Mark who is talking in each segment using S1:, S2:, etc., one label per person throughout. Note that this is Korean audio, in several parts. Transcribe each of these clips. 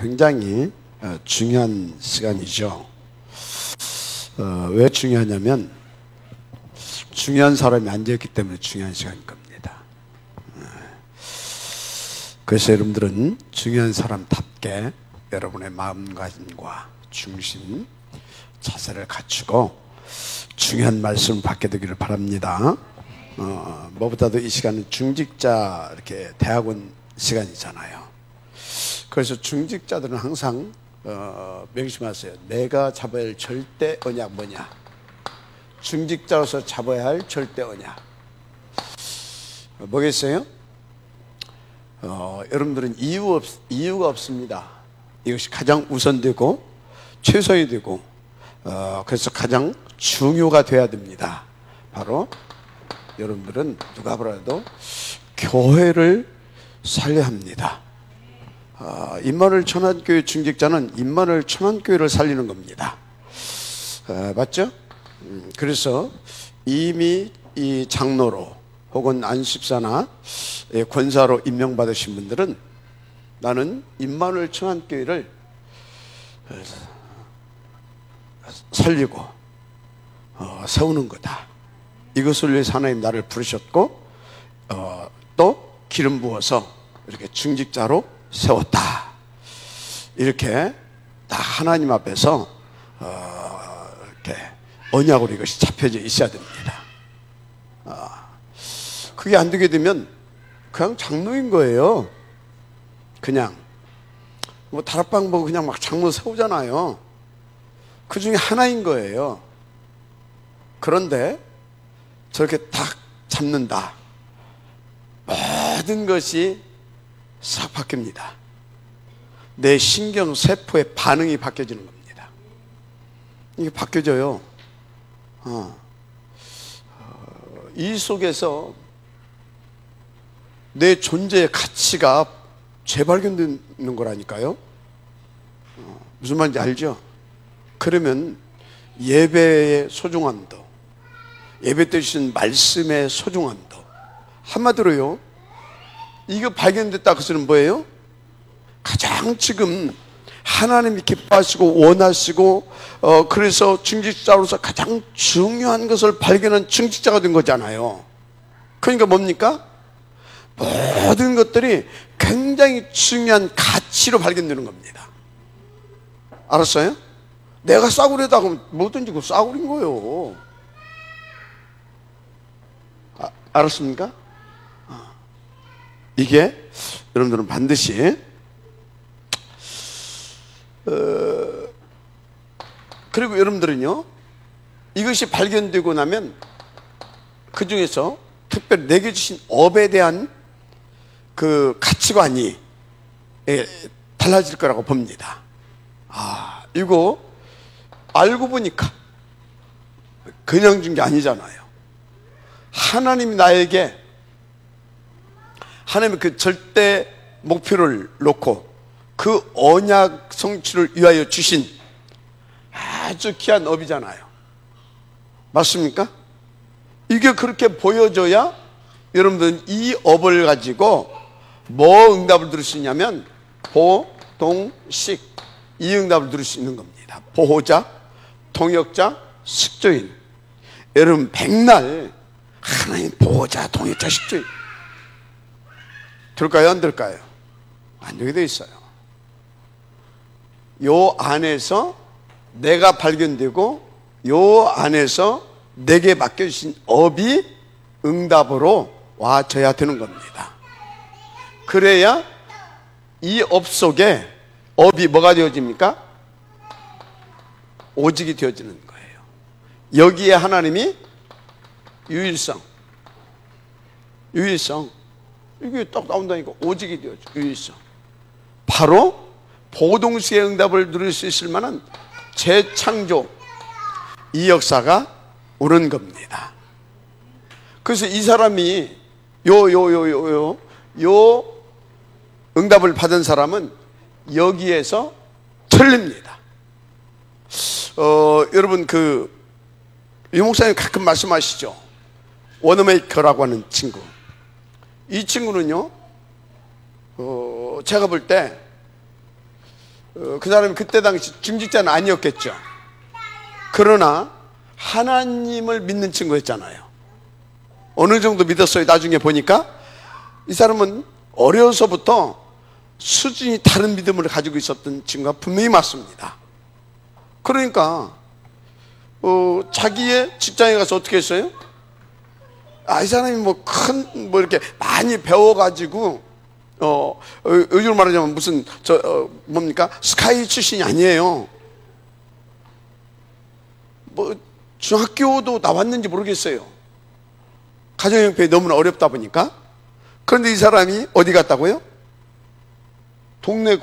S1: 굉장히 중요한 시간이죠. 왜 중요하냐면 중요한 사람이 앉아있기 때문에 중요한 시간인 겁니다. 그래서 여러분들은 중요한 사람답게 여러분의 마음가짐과 중심, 자세를 갖추고 중요한 말씀을 받게 되기를 바랍니다. 무엇보다도 이 시간은 중직자 이렇게 대학원 시간이잖아요. 그래서 중직자들은 항상 명심하세요. 내가 잡아야 할 절대 언약 뭐냐? 중직자로서 잡아야 할 절대 언약 뭐겠어요? 여러분들은 이유가 없습니다. 이것이 가장 우선되고 최선이 되고 그래서 가장 중요가 돼야 됩니다. 바로 여러분들은 누가 보라도 교회를 살려야 합니다. 임마누엘 천안교회 중직자는 임마누엘 천안교회를 살리는 겁니다. 맞죠? 그래서 이미 이 장로로 혹은 안식사나 권사로 임명받으신 분들은 나는 임마누엘 천안교회를 살리고 세우는 거다. 이것을 위해서 하나님 나를 부르셨고 또 기름 부어서 이렇게 중직자로 세웠다. 이렇게 다 하나님 앞에서 이렇게 언약으로 이것이 잡혀져 있어야 됩니다. 그게 안 되게 되면 그냥 장로인 거예요. 그냥 뭐 다락방 보고 그냥 막 장로 세우잖아요. 그 중에 하나인 거예요. 그런데 저렇게 딱 잡는다. 모든 것이 싹 바뀝니다. 내 신경세포의 반응이 바뀌어지는 겁니다. 이게 바뀌어져요. 이 속에서 내 존재의 가치가 재발견되는 거라니까요. 무슨 말인지 알죠? 그러면 예배의 소중함도, 예배 때 주신 말씀의 소중함도, 한마디로요, 이거 발견됐다 그것은 뭐예요? 가장 지금 하나님이 기뻐하시고 원하시고 그래서 중직자로서 가장 중요한 것을 발견한 중직자가 된 거잖아요. 그러니까 뭡니까? 모든 것들이 굉장히 중요한 가치로 발견되는 겁니다. 알았어요? 내가 싸구려다 그러면 뭐든지 그 싸구려인 거예요. 알았습니까? 이게 여러분들은 반드시 그리고 여러분들은요, 이것이 발견되고 나면 그 중에서 특별히 내게 주신 업에 대한 그 가치관이 달라질 거라고 봅니다. 이거 알고 보니까 그냥 준 게 아니잖아요. 하나님이 나에게 하나님의 그 절대 목표를 놓고 그 언약 성취를 위하여 주신 아주 귀한 업이잖아요. 맞습니까? 이게 그렇게 보여줘야 여러분들은 이 업을 가지고 뭐 응답을 들을 수 있냐면 보동식, 이 응답을 들을 수 있는 겁니다. 보호자, 동역자, 식조인. 여러분 백날 하나님 보호자, 동역자, 식조인 들을까요? 안 들을까요? 안 되게 돼 있어요. 요 안에서 내가 발견되고 요 안에서 내게 맡겨주신 업이 응답으로 와줘야 되는 겁니다. 그래야 이 업 속에 업이 뭐가 되어집니까? 오직이 되어지는 거예요. 여기에 하나님이 유일성 이게 딱 나온다니까. 오직이 되어져. 유일성. 바로 보동식의 응답을 누릴 수 있을 만한 재창조, 이 역사가 오는 겁니다. 그래서 이 사람이 요 응답을 받은 사람은 여기에서 틀립니다. 여러분 유 목사님 가끔 말씀하시죠. 워너메이커라고 하는 친구. 이 친구는요, 제가 볼 때 그 사람이 그때 당시 중직자는 아니었겠죠. 그러나 하나님을 믿는 친구였잖아요. 어느 정도 믿었어요. 나중에 보니까 이 사람은 어려서부터 수준이 다른 믿음을 가지고 있었던 친구가 분명히 맞습니다. 그러니까 자기의 직장에 가서 어떻게 했어요? 이 사람이 뭐 이렇게 많이 배워가지고 요즘 말하자면 무슨 뭡니까? 스카이 출신이 아니에요. 뭐 중학교도 나왔는지 모르겠어요. 가정형편이 너무나 어렵다 보니까. 그런데 이 사람이 어디 갔다고요? 동네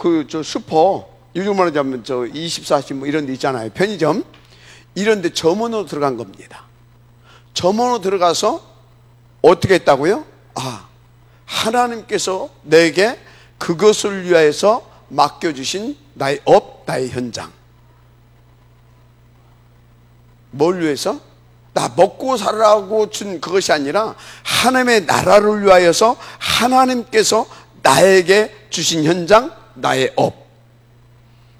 S1: 슈퍼, 요즘 말하자면 24시 뭐 이런 데 있잖아요. 편의점. 이런 데 점원으로 들어간 겁니다. 점원으로 들어가서 어떻게 했다고요? 하나님께서 내게 그것을 위하여서 맡겨주신 나의 업, 나의 현장. 뭘 위해서? 나 먹고 살라고 준 그것이 아니라 하나님의 나라를 위하여서 하나님께서 나에게 주신 현장, 나의 업.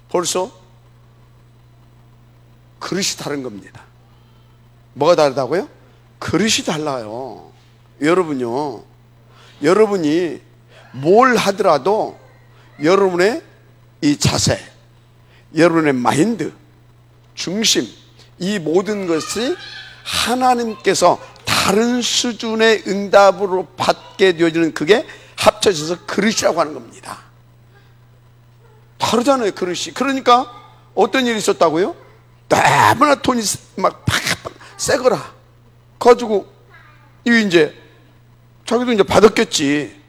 S1: 벌써 그릇이 다른 겁니다. 뭐가 다르다고요? 그릇이 달라요. 여러분요, 여러분이 뭘 하더라도 여러분의 이 자세, 여러분의 마인드, 중심, 이 모든 것이 하나님께서 다른 수준의 응답으로 받게 되어지는, 그게 합쳐져서 그릇이라고 하는 겁니다. 다르잖아요, 그릇이. 그러니까 어떤 일이 있었다고요? 너무나 돈이 막 팍팍 새거라 가지고 이제 자기도 이제 받았겠지.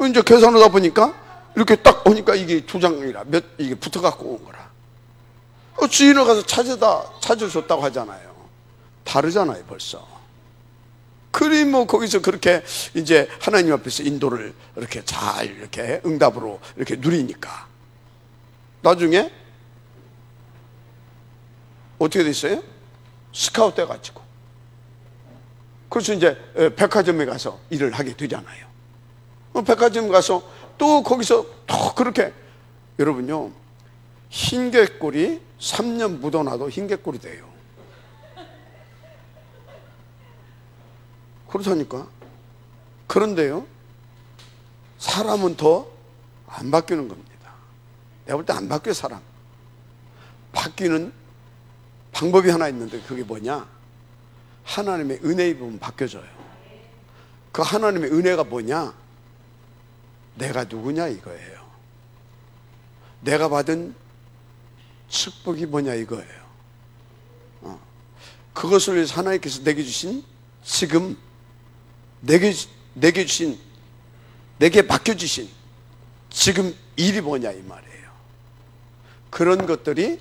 S1: 이제 계산하다 보니까 이렇게 딱 오니까 이게 두 장이라 이게 붙어 갖고 온 거라. 주인을 가서 찾아줬다고 하잖아요. 다르잖아요, 벌써. 그리 뭐 거기서 그렇게 이제 하나님 앞에서 인도를 이렇게 잘 이렇게 응답으로 이렇게 누리니까 나중에 어떻게 됐어요? 스카우트 돼가지고. 그래서 이제 백화점에 가서 일을 하게 되잖아요. 백화점 가서 또 거기서 또 그렇게, 여러분요, 흰개꼬리 3년 묻어놔도 흰개꼬리 돼요. 그렇다니까. 그런데요, 사람은 더 안 바뀌는 겁니다. 내가 볼 때 안 바뀌어, 사람. 바뀌는 방법이 하나 있는데 그게 뭐냐? 하나님의 은혜 입으면 바뀌어져요. 그 하나님의 은혜가 뭐냐? 내가 누구냐 이거예요. 내가 받은 축복이 뭐냐 이거예요. 그것을 위해서 하나님께서 내게 주신, 지금 내게 주신, 내게 맡겨주신 지금 일이 뭐냐 이 말이에요. 그런 것들이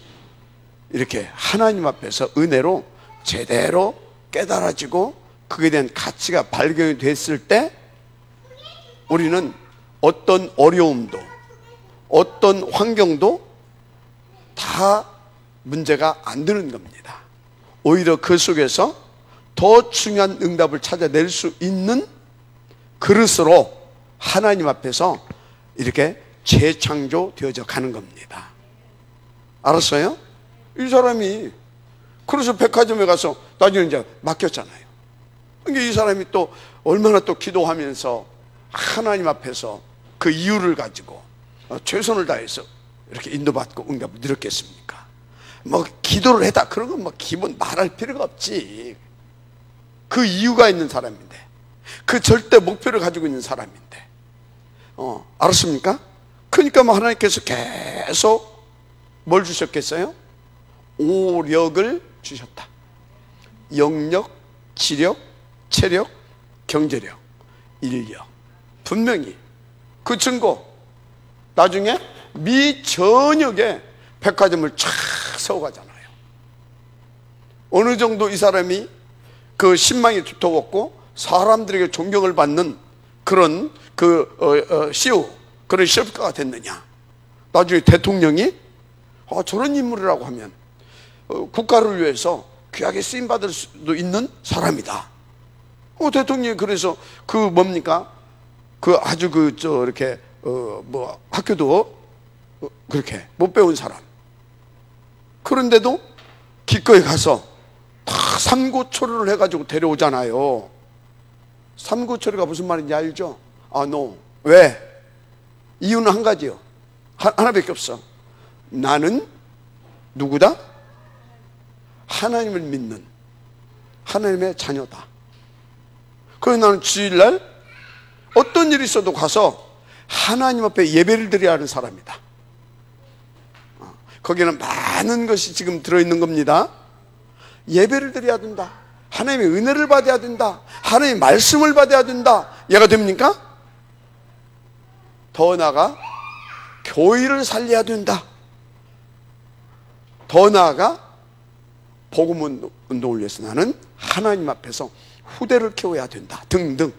S1: 이렇게 하나님 앞에서 은혜로 제대로 깨달아지고 그에 대한 가치가 발견이 됐을 때 우리는 어떤 어려움도 어떤 환경도 다 문제가 안 되는 겁니다. 오히려 그 속에서 더 중요한 응답을 찾아낼 수 있는 그릇으로 하나님 앞에서 이렇게 재창조되어져 가는 겁니다. 알았어요? 이 사람이 그래서 백화점에 가서 나중에 이제 맡겼잖아요. 그러니까 이 사람이 또 얼마나 또 기도하면서 하나님 앞에서 그 이유를 가지고 최선을 다해서 이렇게 인도받고 응답을 누렸겠습니까? 뭐 기도를 해다 그런 건 뭐 기본 말할 필요가 없지. 그 이유가 있는 사람인데, 그 절대 목표를 가지고 있는 사람인데, 알았습니까? 그러니까 뭐 하나님께서 계속 뭘 주셨겠어요? 오력을 주셨다. 영력, 지력, 체력, 경제력, 인력. 분명히 그 증거, 나중에 미저녁에 백화점을 쫙 세워가잖아요. 어느 정도 이 사람이 그 신망이 두터웠고 사람들에게 존경을 받는 그런 CEO, 그런 셰프가 됐느냐. 나중에 대통령이 저런 인물이라고 하면 국가를 위해서 귀하게 쓰임받을 수도 있는 사람이다. 대통령이 그래서 그 뭡니까? 그 아주 이렇게 학교도 그렇게 못 배운 사람. 그런데도 기꺼이 가서 다 삼고초려를 해가지고 데려오잖아요. 삼고초려가 무슨 말인지 알죠? no. 왜? 이유는 한 가지요. 하나밖에 없어. 나는 누구다? 하나님을 믿는 하나님의 자녀다. 그래서 나는 주일날 어떤 일이 있어도 가서 하나님 앞에 예배를 드려야 하는 사람이다. 거기에는 많은 것이 지금 들어있는 겁니다. 예배를 드려야 된다. 하나님의 은혜를 받아야 된다. 하나님의 말씀을 받아야 된다. 얘가 됩니까? 더 나아가 교회를 살려야 된다. 더 나아가 복음 운동을 위해서 나는 하나님 앞에서 후대를 키워야 된다. 등등.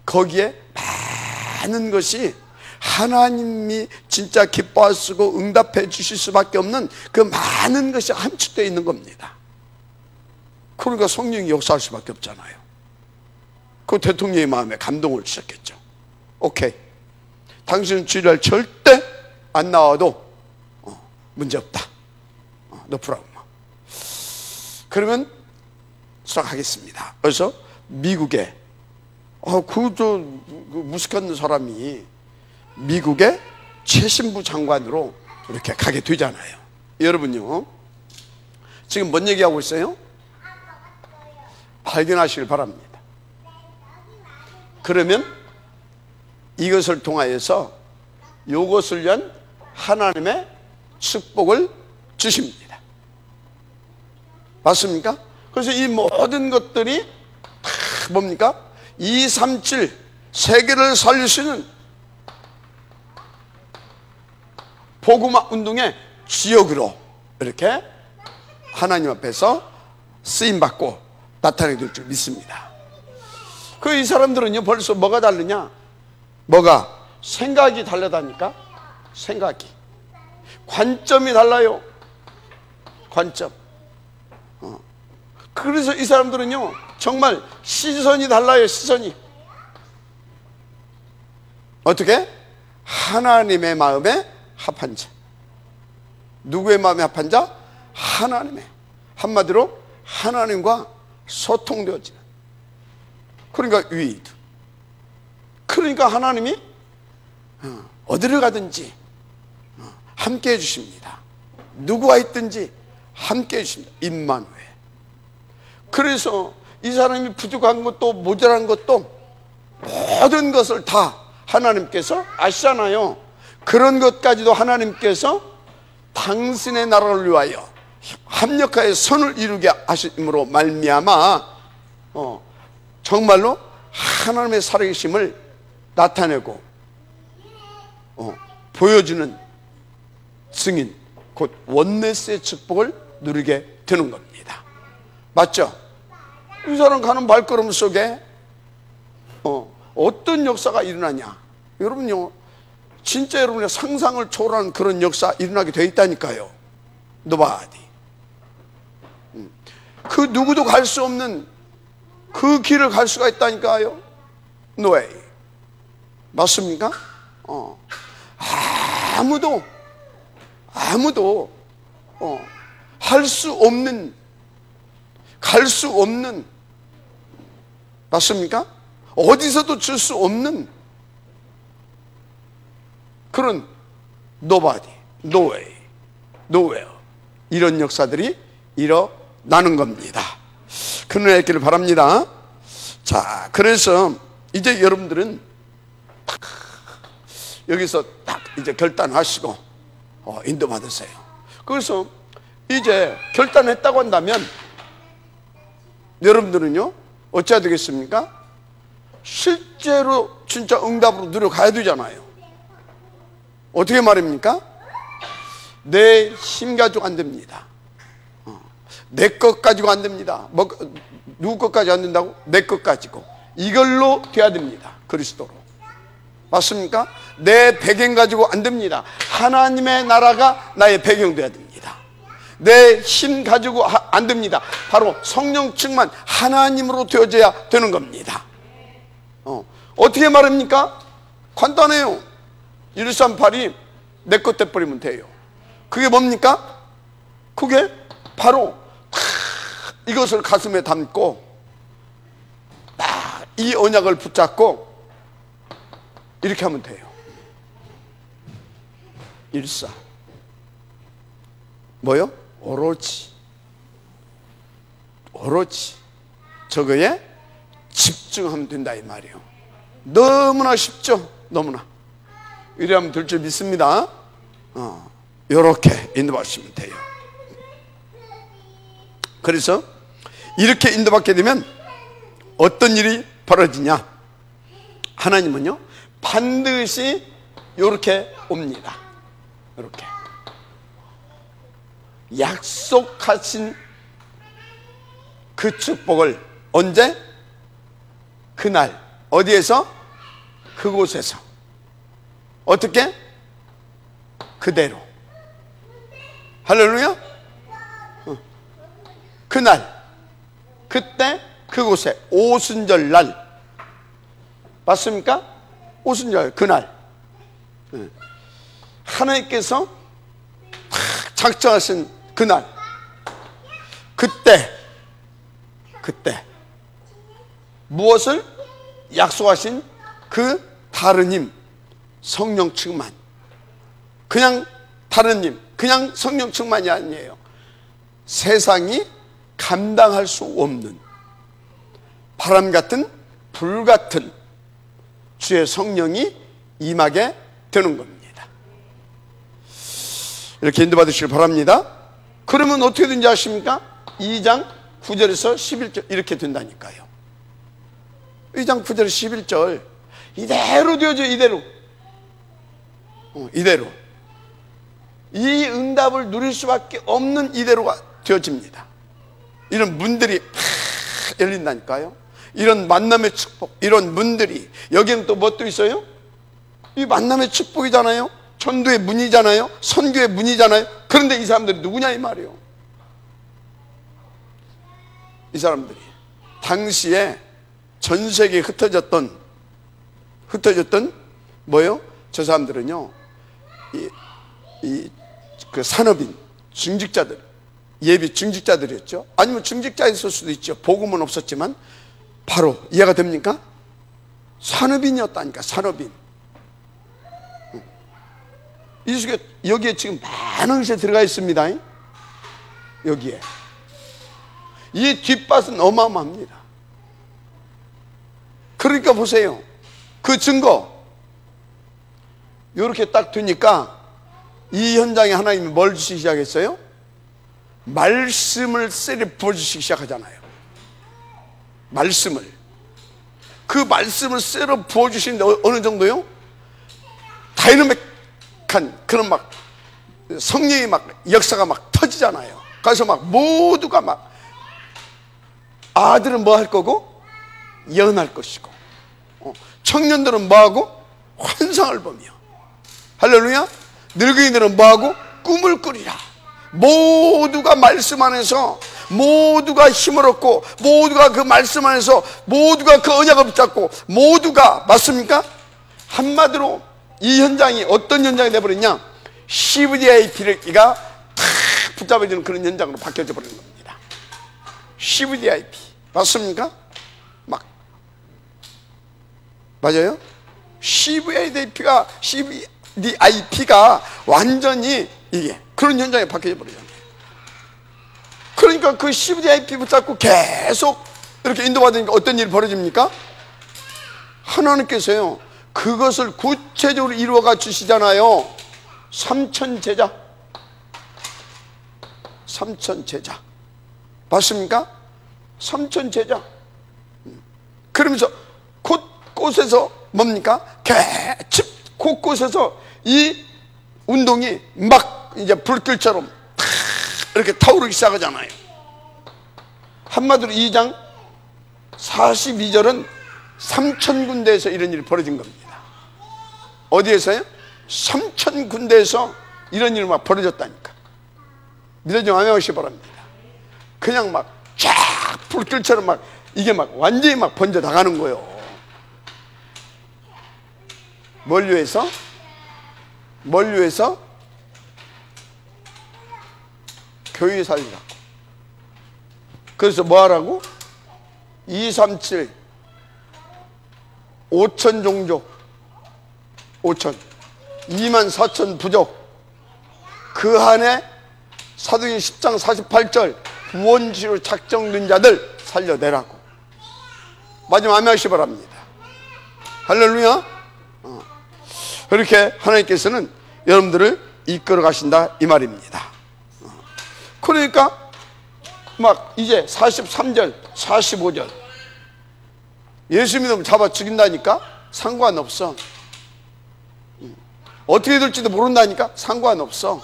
S1: 거기에 많은 것이 하나님이 진짜 기뻐하시고 응답해 주실 수밖에 없는 그 많은 것이 함축되어 있는 겁니다. 그러니까 성령이 역사할 수밖에 없잖아요. 그 대통령의 마음에 감동을 주셨겠죠. 오케이, 당신은 주일날 절대 안 나와도 문제없다. no problem. 그러면 수락하겠습니다. 그래서 미국에 그 무식한 사람이 미국의 최신부 장관으로 이렇게 가게 되잖아요. 여러분요, 지금 뭔 얘기하고 있어요? 발견하시길 바랍니다. 그러면 이것을 통하여서 이것을 위한 하나님의 축복을 주십니다. 맞습니까? 그래서 이 모든 것들이 다 뭡니까? 237 세계를 살릴 수 있는 복음화 운동의 주역으로 이렇게 하나님 앞에서 쓰임받고 나타나게 될 줄 믿습니다. 그 이 사람들은요, 벌써 뭐가 다르냐? 뭐가? 생각이 다르다니까? 생각이. 관점이 달라요. 관점. 그래서 이 사람들은요, 정말 시선이 달라요. 시선이. 어떻게? 하나님의 마음에 합한 자. 누구의 마음에 합한 자? 하나님의. 한마디로 하나님과 소통되어지는. 그러니까 위드. 그러니까 하나님이 어디를 가든지 함께 해주십니다. 누구와 있든지 함께 해주십니다. 임마누엘. 그래서 이 사람이 부족한 것도 모자란 것도 모든 것을 다 하나님께서 아시잖아요. 그런 것까지도 하나님께서 당신의 나라를 위하여 합력하여 선을 이루게 하심으로 말미암아 정말로 하나님의 살아계심을 나타내고 보여주는 증인, 곧 원네스의 축복을 누리게 되는 겁니다. 맞죠? 이 사람 가는 발걸음 속에 어떤 역사가 일어나냐? 여러분요, 진짜 여러분의 상상을 초월하는 그런 역사 일어나게 돼 있다니까요. Nobody. 그 누구도 갈 수 없는 그 길을 갈 수가 있다니까요. No way. 맞습니까? 아무도 할 수 없는, 갈 수 없는, 맞습니까? 어디서도 줄 수 없는 그런 nobody, no way, nowhere, 이런 역사들이 일어나는 겁니다. 그는 있기를 바랍니다. 자, 그래서 이제 여러분들은 여기서 딱 이제 결단하시고 인도받으세요. 그래서 이제 결단했다고 한다면 여러분들은요, 어찌해야 되겠습니까? 실제로 진짜 응답으로 노력해야 되잖아요. 어떻게 말입니까? 내 힘 가지고 안 됩니다. 내 것 가지고 안 됩니다. 누구 것 가지고 안 된다고? 내 것 가지고. 이걸로 돼야 됩니다. 그리스도로. 맞습니까? 내 배경 가지고 안 됩니다. 하나님의 나라가 나의 배경 돼야 됩니다. 내 힘 가지고 안 됩니다. 바로 성령 충만 하나님으로 되어져야 되는 겁니다. 어떻게 말합니까? 간단해요. 1382 내 것 돼버리면 돼요. 그게 뭡니까? 그게 바로 이것을 가슴에 담고 이 언약을 붙잡고 이렇게 하면 돼요. 일사 뭐요? 오로지 저거에 집중하면 된다 이 말이에요. 너무나 쉽죠? 너무나. 이래하면 될 줄 믿습니다. 이렇게 인도받으시면 돼요. 그래서 이렇게 인도받게 되면 어떤 일이 벌어지냐? 하나님은요 반드시 이렇게 옵니다. 이렇게 약속하신 그 축복을 언제? 그날 어디에서? 그곳에서. 어떻게? 그대로. 할렐루야. 그날 그때 그곳에 오순절 날 맞습니까? 오순절 그날 하나님께서 작정하신 그날 그때 무엇을 약속하신 그 다른 힘 성령 충만. 그냥 다른 힘 그냥 성령 충만이 아니에요. 세상이 감당할 수 없는 바람 같은 불 같은 주의 성령이 임하게 되는 겁니다. 이렇게 인도받으시길 바랍니다. 그러면 어떻게 된지 아십니까? 2장 9절에서 11절 이렇게 된다니까요. 2장 9절 11절 이대로 되어져. 이대로 이 응답을 누릴 수밖에 없는 이대로가 되어집니다. 이런 문들이 열린다니까요. 이런 만남의 축복, 이런 문들이. 여기는 또 뭐 또 있어요? 이 만남의 축복이잖아요. 전도의 문이잖아요. 선교의 문이잖아요. 그런데 이 사람들이 누구냐 이 말이에요. 이 사람들이 당시에 전 세계에 흩어졌던 뭐요? 저 사람들은요 그 산업인 중직자들, 예비 중직자들이었죠. 아니면 중직자였을 수도 있죠. 복음은 없었지만. 바로 이해가 됩니까? 산업인이었다니까. 산업인. 이 속에 여기에 지금 많은 것이 들어가 있습니다. 여기에 이 뒷밭은 어마어마합니다. 그러니까 보세요. 그 증거 이렇게 딱 두니까 이 현장에 하나님이 뭘 주시기 시작했어요? 말씀을 세례 부어주시기 시작하잖아요. 말씀을. 그 말씀을 세례 부어주시는데 어느 정도요? 다이너믹한 그런 막 성령의 막 역사가 막 터지잖아요. 그래서 막 모두가 막 아들은 뭐 할 거고? 예언할 것이고, 청년들은 뭐 하고? 환상을 보며, 할렐루야. 늙은이들은 뭐 하고? 꿈을 꾸리라. 모두가 말씀 안에서, 모두가 힘을 얻고, 모두가 그 말씀 안에서, 모두가 그 언약을 붙잡고, 모두가, 맞습니까? 한마디로 이 현장이 어떤 현장이 되어버렸냐? CVDIP가 탁 붙잡아지는 그런 현장으로 바뀌어져 버리는 겁니다. CVDIP 맞습니까? 막 맞아요? CVDIP가 완전히 이게 그런 현장에 바뀌어져 버리잖아요. 그러니까 그 CVDIP 붙잡고 계속 이렇게 인도받으니까 어떤 일이 벌어집니까? 하나님께서요 그것을 구체적으로 이루어가 주시잖아요. 삼천제자 맞습니까? 삼천제자. 그러면서 곳곳에서 뭡니까? 곳곳에서 이 운동이 막 이제 불길처럼 이렇게 타오르기 시작하잖아요. 한마디로 2장 42절은 3,000군데에서 이런 일이 벌어진 겁니다. 어디에서요? 3,000군데에서 이런 일이 막 벌어졌다니까. 믿어지면 아멘 하시기 바랍니다. 그냥 막 쫙 불길처럼 막 이게 막 완전히 막 번져 나가는 거예요. 뭘 위해서? 뭘 위해서? 교회 살리라고. 그래서 뭐 하라고? 237 5천 종족 5천 24,000 부족 그 안에 사도행 10장 48절 구원지로 작정된 자들 살려내라고. 마지막 아멘하시 바랍니다. 할렐루야. 그렇게 하나님께서는 여러분들을 이끌어 가신다 이 말입니다. 그러니까 막 이제 43절 45절 예수 믿으면 잡아 죽인다니까 상관없어. 어떻게 될지도 모른다니까 상관없어.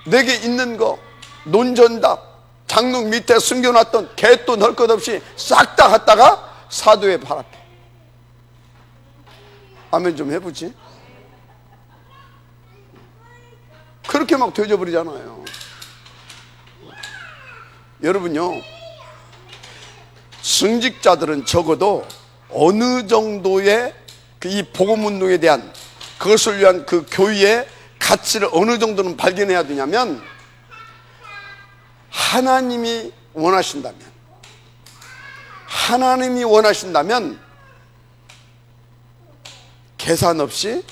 S1: 내게 있는 거 논전답 장롱 밑에 숨겨놨던 개돈 할 것 없이 싹 다 갖다가 사도의 발 앞에. 아멘 좀 해보지. 그렇게 막 되져버리잖아요. 여러분요, 승직자들은 적어도 어느 정도의 이 복음운동에 대한 그것을 위한 그 교회의 가치를 어느 정도는 발견해야 되냐면, 하나님이 원하신다면 계산 없이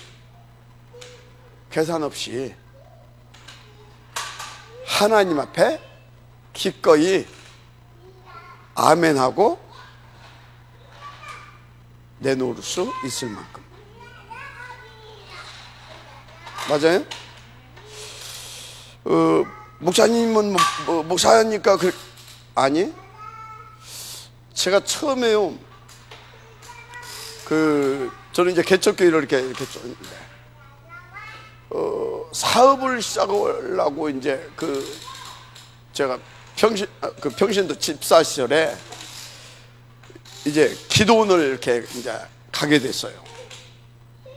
S1: 하나님 앞에 기꺼이 아멘하고 내놓을 수 있을 만큼. 맞아요? 목사님은 목사니까 아니, 제가 처음에요, 저는 이제 개척교회를 이렇게 줬는데, 사업을 시작하려고 이제 제가 평신도 집사 시절에 이제 기도원을 이렇게 이제 가게 됐어요.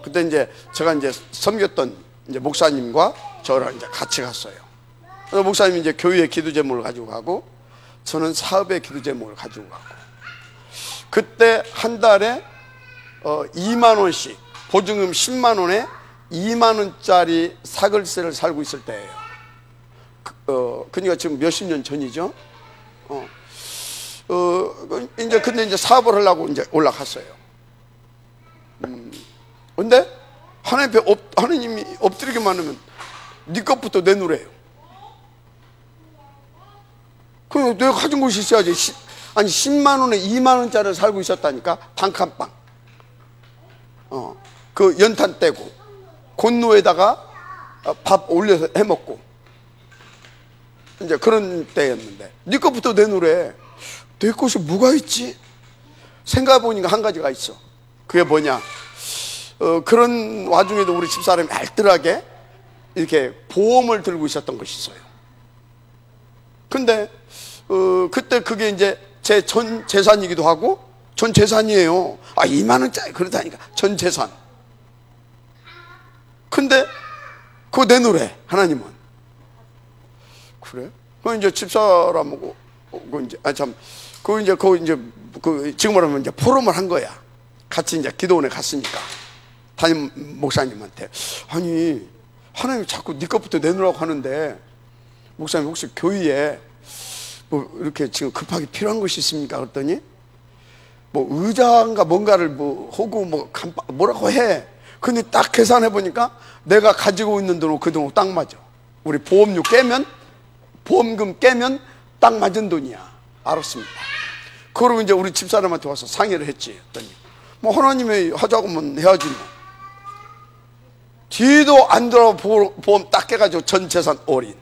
S1: 그때 이제 제가 이제 섬겼던 이제 목사님과 저랑 이제 같이 갔어요. 그래서 목사님이 이제 교회의 기도 제목을 가지고 가고, 저는 사업의 기도 제목을 가지고 가고, 그때 한 달에 2만 원씩 보증금 10만 원에 2만 원짜리 사글세를 살고 있을 때예요. 그러니까 지금 몇십 년 전이죠. 이제 근데 이제 사업을 하려고 이제 올라갔어요. 근데 하나님이 엎드리기만 하면 네 것부터 내놓으래요. 그럼 내가 가진 곳이 있어야지. 아니 10만 원에 2만 원짜리를 살고 있었다니까. 단칸방. 그 연탄 떼고 곤노에다가 밥 올려서 해먹고 이제 그런 때였는데, 네 것부터 내놓으래. 내 것이 뭐가 있지? 생각해보니까 한 가지가 있어. 그게 뭐냐, 그런 와중에도 우리 집사람이 알뜰하게 이렇게 보험을 들고 있었던 것이 있어요. 근데 그때 그게 이제 제 전 재산이기도 하고, 전 재산이에요. 2만 원짜리 그러다니까 전 재산. 근데 그거 내놓으래 하나님은. 그래? 그 이제 집사람하고 지금 말하면 이제 포럼을 한 거야. 같이 이제 기도원에 갔으니까 담임 목사님한테, 아니 하나님이 자꾸 네 것부터 내놓으라고 하는데, 목사님 혹시 교회에 뭐 이렇게 지금 급하게 필요한 것이 있습니까? 그랬더니 뭐 의자인가 뭔가를 하고 뭐라고 해. 근데 딱 계산해 보니까 내가 가지고 있는 돈하고 그 돈하고 딱 맞아. 우리 보험금 깨면 딱 맞은 돈이야. 알았습니다. 그러고 이제 우리 집사람한테 와서 상의를 했지. 했더니 뭐 하나님이 하자고 하면 해야지 뭐. 뒤도 안 돌아보고 보험 딱 깨가지고 전 재산 올인.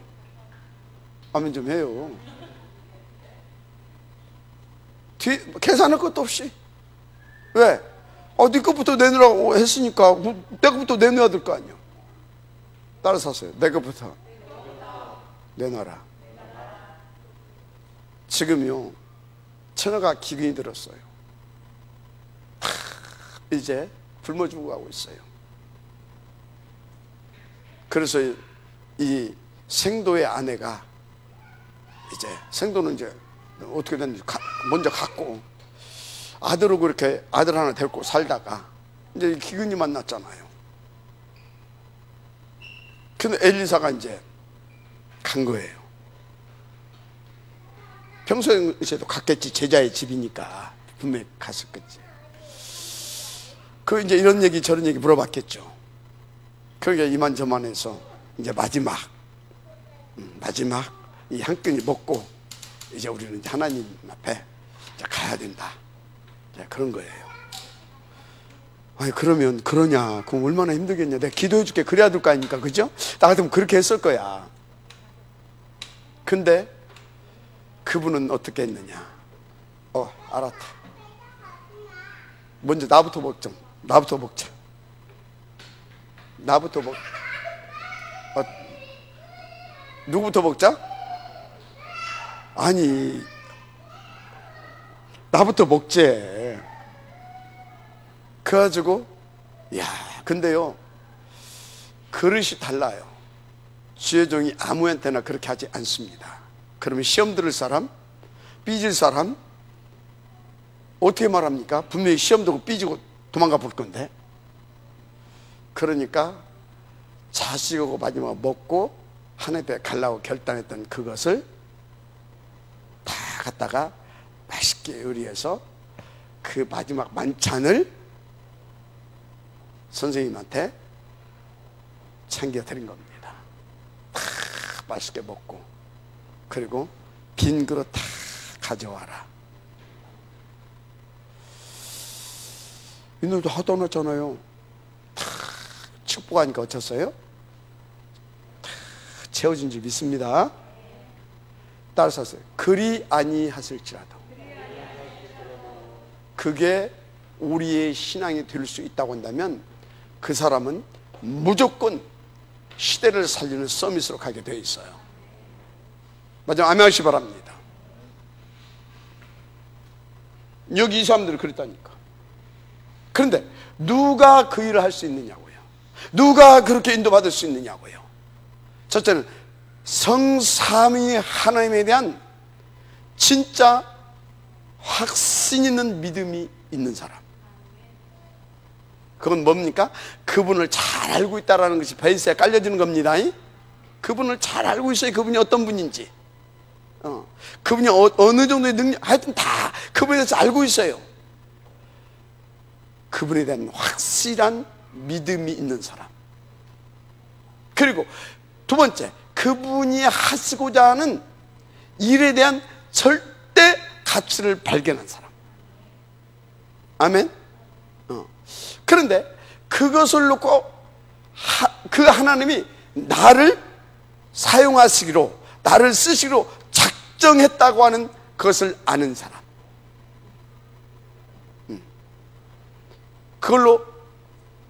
S1: 아멘 좀 해요. 계산할 것도 없이. 왜? 네 것부터 내놓으라고 했으니까 내 것부터 내놔야 될 거 아니야. 따라서 하세요. 내 것부터 내놔라. 지금요, 천하가 기근이 들었어요. 이제 굶어 죽어가고 있어요. 그래서 이 생도의 아내가 이제, 생도는 이제 어떻게 됐는지 먼저 갔고, 아들하고 이렇게 아들 하나 데리고 살다가 이제 기근이 만났잖아요. 근데 엘리사가 이제 간 거예요. 평소에도 갔겠지. 제자의 집이니까 분명히 갔었겠지. 그 이제 이런 얘기 저런 얘기 물어봤겠죠. 그러니까 이만저만해서 이제 마지막 이 한 끼니 먹고 이제 우리는 이제 하나님 앞에 이제 가야 된다. 이제 그런 거예요. 아니 그러면 그러냐? 그럼 얼마나 힘들겠냐? 내가 기도해 줄게. 그래야 될 거 아닙니까? 그죠? 나 같으면 그렇게 했을 거야. 근데 그분은 어떻게 했느냐? 알았다. 먼저 나부터 먹자. 나부터 먹자. 나부터 먹. 누구부터 먹자? 아니, 나부터 먹재. 그래가지고, 근데요, 그릇이 달라요. 주의 종이 아무한테나 그렇게 하지 않습니다. 그러면 시험 들을 사람, 삐질 사람, 어떻게 말합니까? 분명히 시험 들고 삐지고 도망가 볼 건데. 그러니까 자식하고 마지막 먹고 하늘에 가려고 결단했던 그것을 다 갖다가 맛있게 요리해서 그 마지막 만찬을 선생님한테 챙겨드린 겁니다. 다 맛있게 먹고, 그리고 빈 그릇 다 가져와라. 이놈도 하도 안 왔잖아요. 다 축복하니까 어쩌어요? 다 채워진 줄 믿습니다. 따라서 하세요. 그리 아니하실지라도. 그게 우리의 신앙이 될 수 있다고 한다면 그 사람은 무조건 시대를 살리는 서밋으로 가게 되어 있어요. 맞아, 아멘 하시기 바랍니다. 여기 이 사람들이 그랬다니까. 그런데 누가 그 일을 할 수 있느냐고요. 누가 그렇게 인도받을 수 있느냐고요. 첫째는 성삼위 하나님에 대한 진짜 확신 있는 믿음이 있는 사람. 그건 뭡니까? 그분을 잘 알고 있다는 것이 베이스에 깔려지는 겁니다. 그분을 잘 알고 있어요. 그분이 어떤 분인지, 그분이 어느 정도의 능력, 하여튼 다 그분에 대해서 알고 있어요. 그분에 대한 확실한 믿음이 있는 사람. 그리고 두 번째, 그분이 하시고자 하는 일에 대한 절대 가치를 발견한 사람. 아멘. 그런데 그것을 놓고 그 하나님이 나를 사용하시기로, 나를 쓰시기로 작정했다고 하는 그것을 아는 사람. 그걸로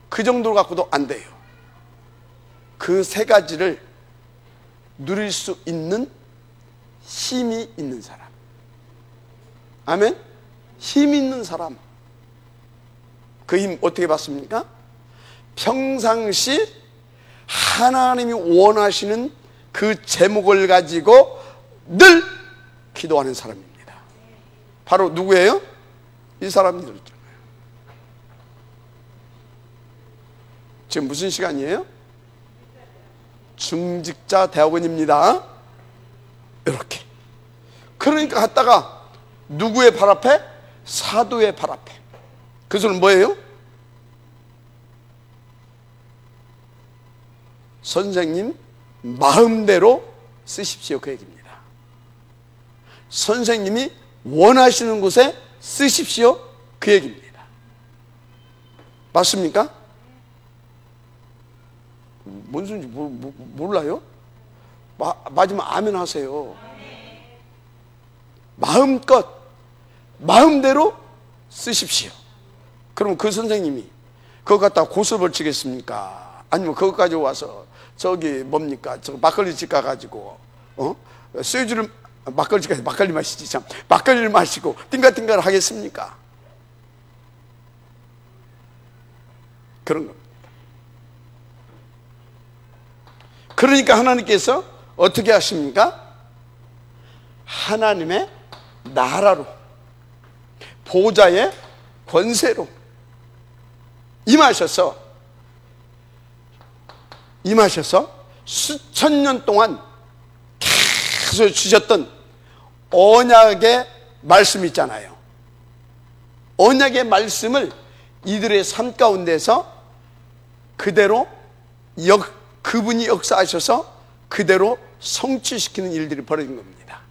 S1: 그 정도로 갖고도 안 돼요. 그 세 가지를 누릴 수 있는 힘이 있는 사람. 아멘? 힘 있는 사람. 그 힘 어떻게 받습니까? 평상시 하나님이 원하시는 그 제목을 가지고 늘 기도하는 사람입니다. 바로 누구예요? 이 사람들 있잖아요. 지금 무슨 시간이에요? 중직자 대학원입니다. 이렇게. 그러니까 갔다가 누구의 발 앞에? 사도의 발 앞에. 그 소리는 뭐예요? 선생님 마음대로 쓰십시오, 그 얘기입니다. 선생님이 원하시는 곳에 쓰십시오, 그 얘기입니다. 맞습니까? 뭔 소리인지 몰라요? 맞으면 아멘 하세요. 마음껏 마음대로 쓰십시오. 그럼 그 선생님이 그거 갖다가 고스톱을 치겠습니까? 아니면 그것까지 와서 저기 뭡니까? 저 막걸리 집 가가지고 소주를, 막걸리 집 가서 막걸리 마시지 참, 막걸리를 마시고 띵가띵가를 하겠습니까? 그런 겁니다. 그러니까 하나님께서 어떻게 하십니까? 하나님의 나라로, 보좌의 권세로 임하셔서 수천 년 동안 계속 주셨던 언약의 말씀 있잖아요. 언약의 말씀을 이들의 삶 가운데서 그대로 그분이 역사하셔서 그대로 성취시키는 일들이 벌어진 겁니다.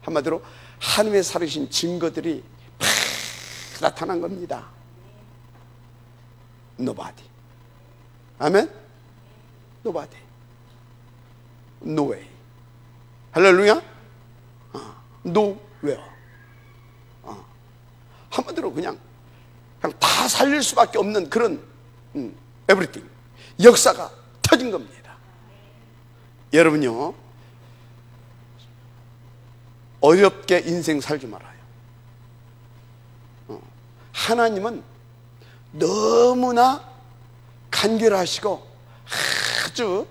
S1: 한마디로 하나님의 살으신 증거들이 팍 나타난 겁니다. Nobody. 아멘? Nobody. No way. 할렐루야? Nowhere. 한마디로 그냥 다 살릴 수밖에 없는 그런 everything. 역사가 터진 겁니다. 여러분요, 어렵게 인생 살지 말아요. 하나님은 너무나 간결하시고 아주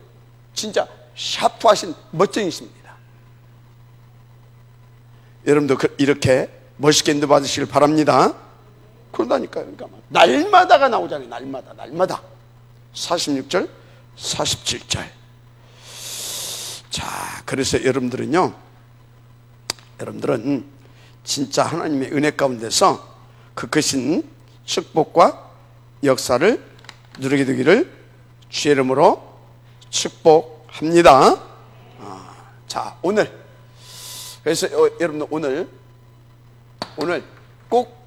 S1: 진짜 샤프하신 멋쟁이십니다. 여러분도 이렇게 멋있게 인도받으시길 바랍니다. 그런다니까요. 그러니까 날마다가 나오잖아요. 날마다 46절 47절. 자, 그래서 여러분들은 진짜 하나님의 은혜 가운데서 그 크신 축복과 역사를 누리게 되기를 주의 이름으로 축복합니다. 자, 오늘 그래서 여러분들 오늘 꼭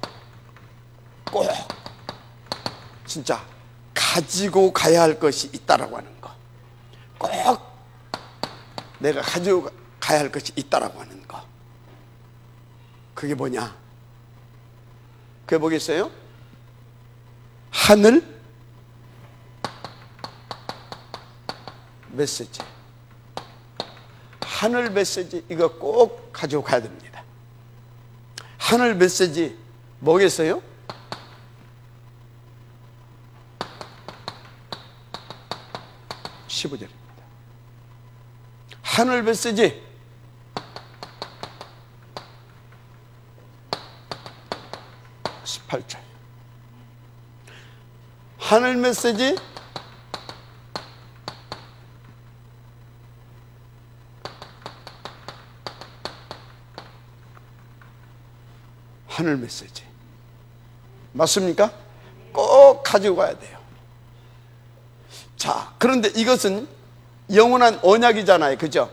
S1: 진짜 가지고 가야 할 것이 있다라고 하는 거, 꼭 내가 가지고 가야 할 것이 있다라고 하는 거, 그게 뭐냐? 그게 뭐겠어요? 하늘 메시지. 하늘 메시지, 이거 꼭 가지고 가야 됩니다. 하늘 메시지 뭐겠어요? (15절입니다) 하늘 메시지 (18절) 하늘 메시지 하늘 메시지 맞습니까? 꼭 가지고 가야 돼요. 자, 그런데 이것은 영원한 언약이잖아요. 그죠?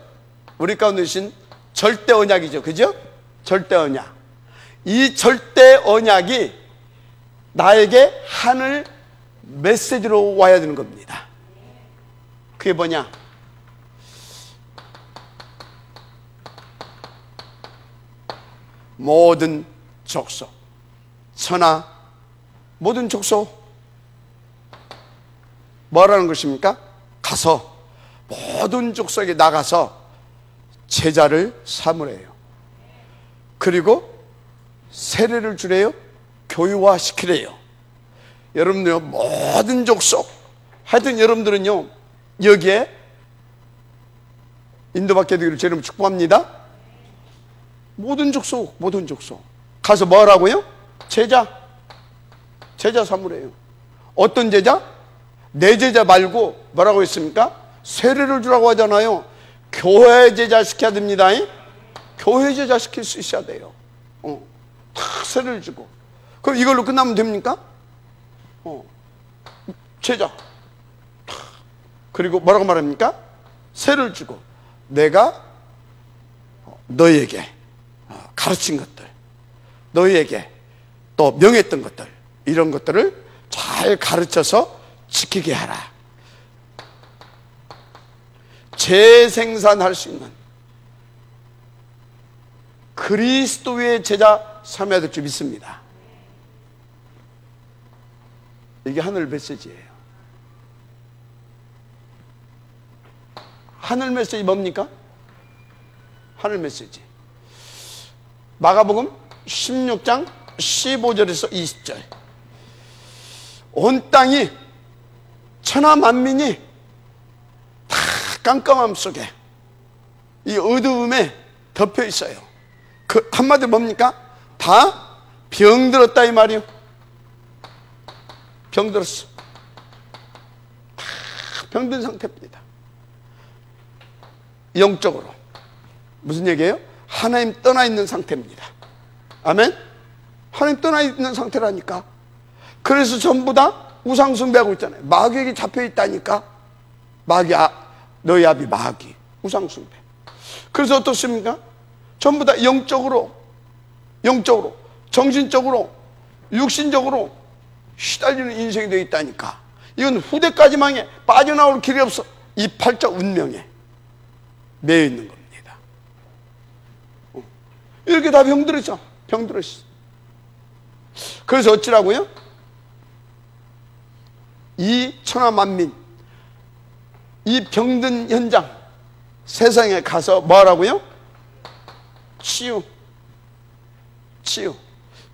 S1: 우리 가운데 계신 절대 언약이죠. 그죠? 절대 언약. 이 절대 언약이 나에게 하늘 메시지로 와야 되는 겁니다. 그게 뭐냐? 모든 족속, 천하 모든 족속 뭐라는 것입니까? 가서 모든 족속에 나가서 제자를 삼으래요. 그리고 세례를 주래요. 교유화시키래요. 여러분들요, 모든 족속, 하여튼 여러분들은요 여기에 인도받게 되기를 제 이름으로 축복합니다. 모든 족속 가서 뭐 하라고요? 제자 삼으래요. 어떤 제자? 내 제자 말고 뭐라고 했습니까? 세례를 주라고 하잖아요. 교회 제자 시켜야 됩니다. 교회 제자 시킬 수 있어야 돼요. 다 세례를 주고. 그럼 이걸로 끝나면 됩니까? 제자. 그리고 뭐라고 말합니까? 세례를 주고 내가 너희에게 가르친 것들, 너희에게 또 명했던 것들, 이런 것들을 잘 가르쳐서 지키게 하라. 재생산할 수 있는 그리스도의 제자 삼아야 될 줄 믿습니다. 이게 하늘 메시지예요. 하늘 메시지 뭡니까? 하늘 메시지 마가복음 16장 15절에서 20절. 온 땅이 천하 만민이 다 깜깜함 속에 이 어두움에 덮여 있어요. 그 한마디로 뭡니까? 다 병들었다 이 말이요. 병들었어. 다 병든 상태입니다. 영적으로. 무슨 얘기예요? 하나님 떠나 있는 상태입니다. 아멘? 하나님 떠나 있는 상태라니까. 그래서 전부 다 우상 숭배하고 있잖아요. 마귀에게 잡혀 있다니까. 마귀, 너희 아비 마귀. 우상 숭배. 그래서 어떻습니까? 전부 다 영적으로, 정신적으로, 육신적으로 시달리는 인생이 되어 있다니까. 이건 후대까지망에 빠져나올 길이 없어. 이 팔자 운명에 매여 있는 겁니다. 이렇게 다 병들었죠. 병들었어. 그래서 어찌라고요? 이 천하만민, 이 병든 현장 세상에 가서 뭐 하라고요? 치유.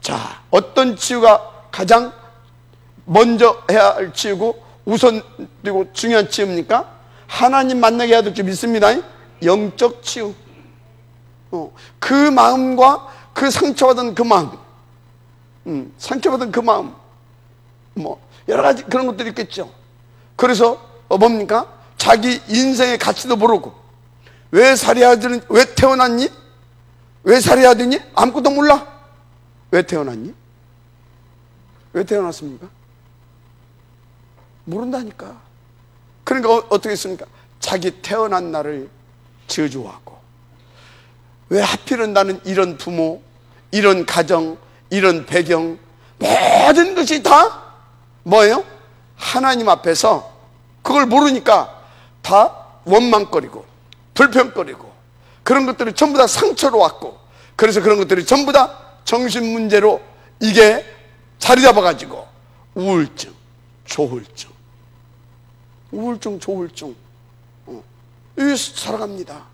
S1: 자, 어떤 치유가 가장 먼저 해야 할 치유고 우선 그리고 중요한 치유입니까? 하나님 만나게 해야 될 줄 믿습니다. 영적 치유. 그 마음과 그 상처받은 그 마음, 상처받은 그 마음, 뭐 여러 가지 그런 것들이 있겠죠. 그래서 뭡니까? 자기 인생의 가치도 모르고 왜 살해하더니, 왜 태어났니? 왜 살해하더니? 아무것도 몰라. 왜 태어났니? 왜 태어났습니까? 모른다니까. 그러니까 어떻게 했습니까? 자기 태어난 날을 저주하고, 왜 하필은 나는 이런 부모, 이런 가정, 이런 배경, 모든 것이 다 뭐예요? 하나님 앞에서 그걸 모르니까 다 원망거리고 불평거리고 그런 것들이 전부 다 상처로 왔고, 그래서 그런 것들이 전부 다 정신문제로 이게 자리 잡아가지고 우울증, 조울증, 이 살아갑니다.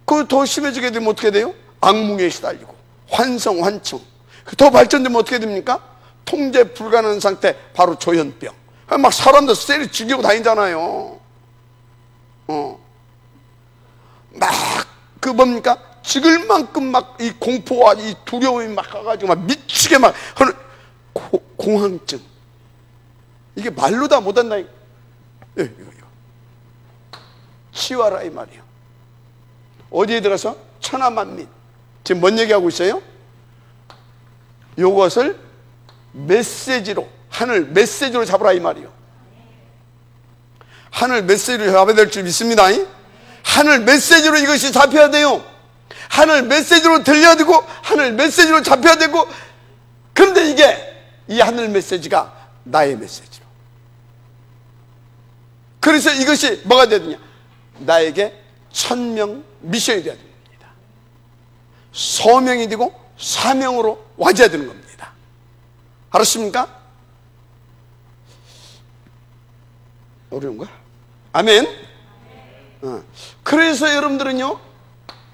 S1: 그 더 심해지게 되면 어떻게 돼요? 악몽에 시달리고 환성, 환청. 더 발전되면 어떻게 됩니까? 통제 불가능한 상태, 바로 조현병. 막 사람들 세리 죽이고 다니잖아요. 막 그 뭡니까? 죽을 만큼 막 이 공포와 이 두려움이 막 가가지고 막 미치게 막 하는 공황증. 이게 말로 다 못한다. 이거. 치유하라 이 말이에요. 어디에 들어서? 천하만민. 지금 뭔 얘기하고 있어요? 요것을 메시지로, 하늘 메시지로 잡으라 이 말이에요. 하늘 메시지로 잡아야 될 줄 믿습니다. 하늘 메시지로 이것이 잡혀야 돼요. 하늘 메시지로 들려야 되고, 하늘 메시지로 잡혀야 되고. 그런데 이게 이 하늘 메시지가 나의 메시지로. 그래서 이것이 뭐가 되느냐? 나에게 천명 미션이 되어야 됩니다. 소명이 되고 사명으로 와줘야 되는 겁니다. 알았습니까? 어려운가? 아멘. 그래서 여러분들은요,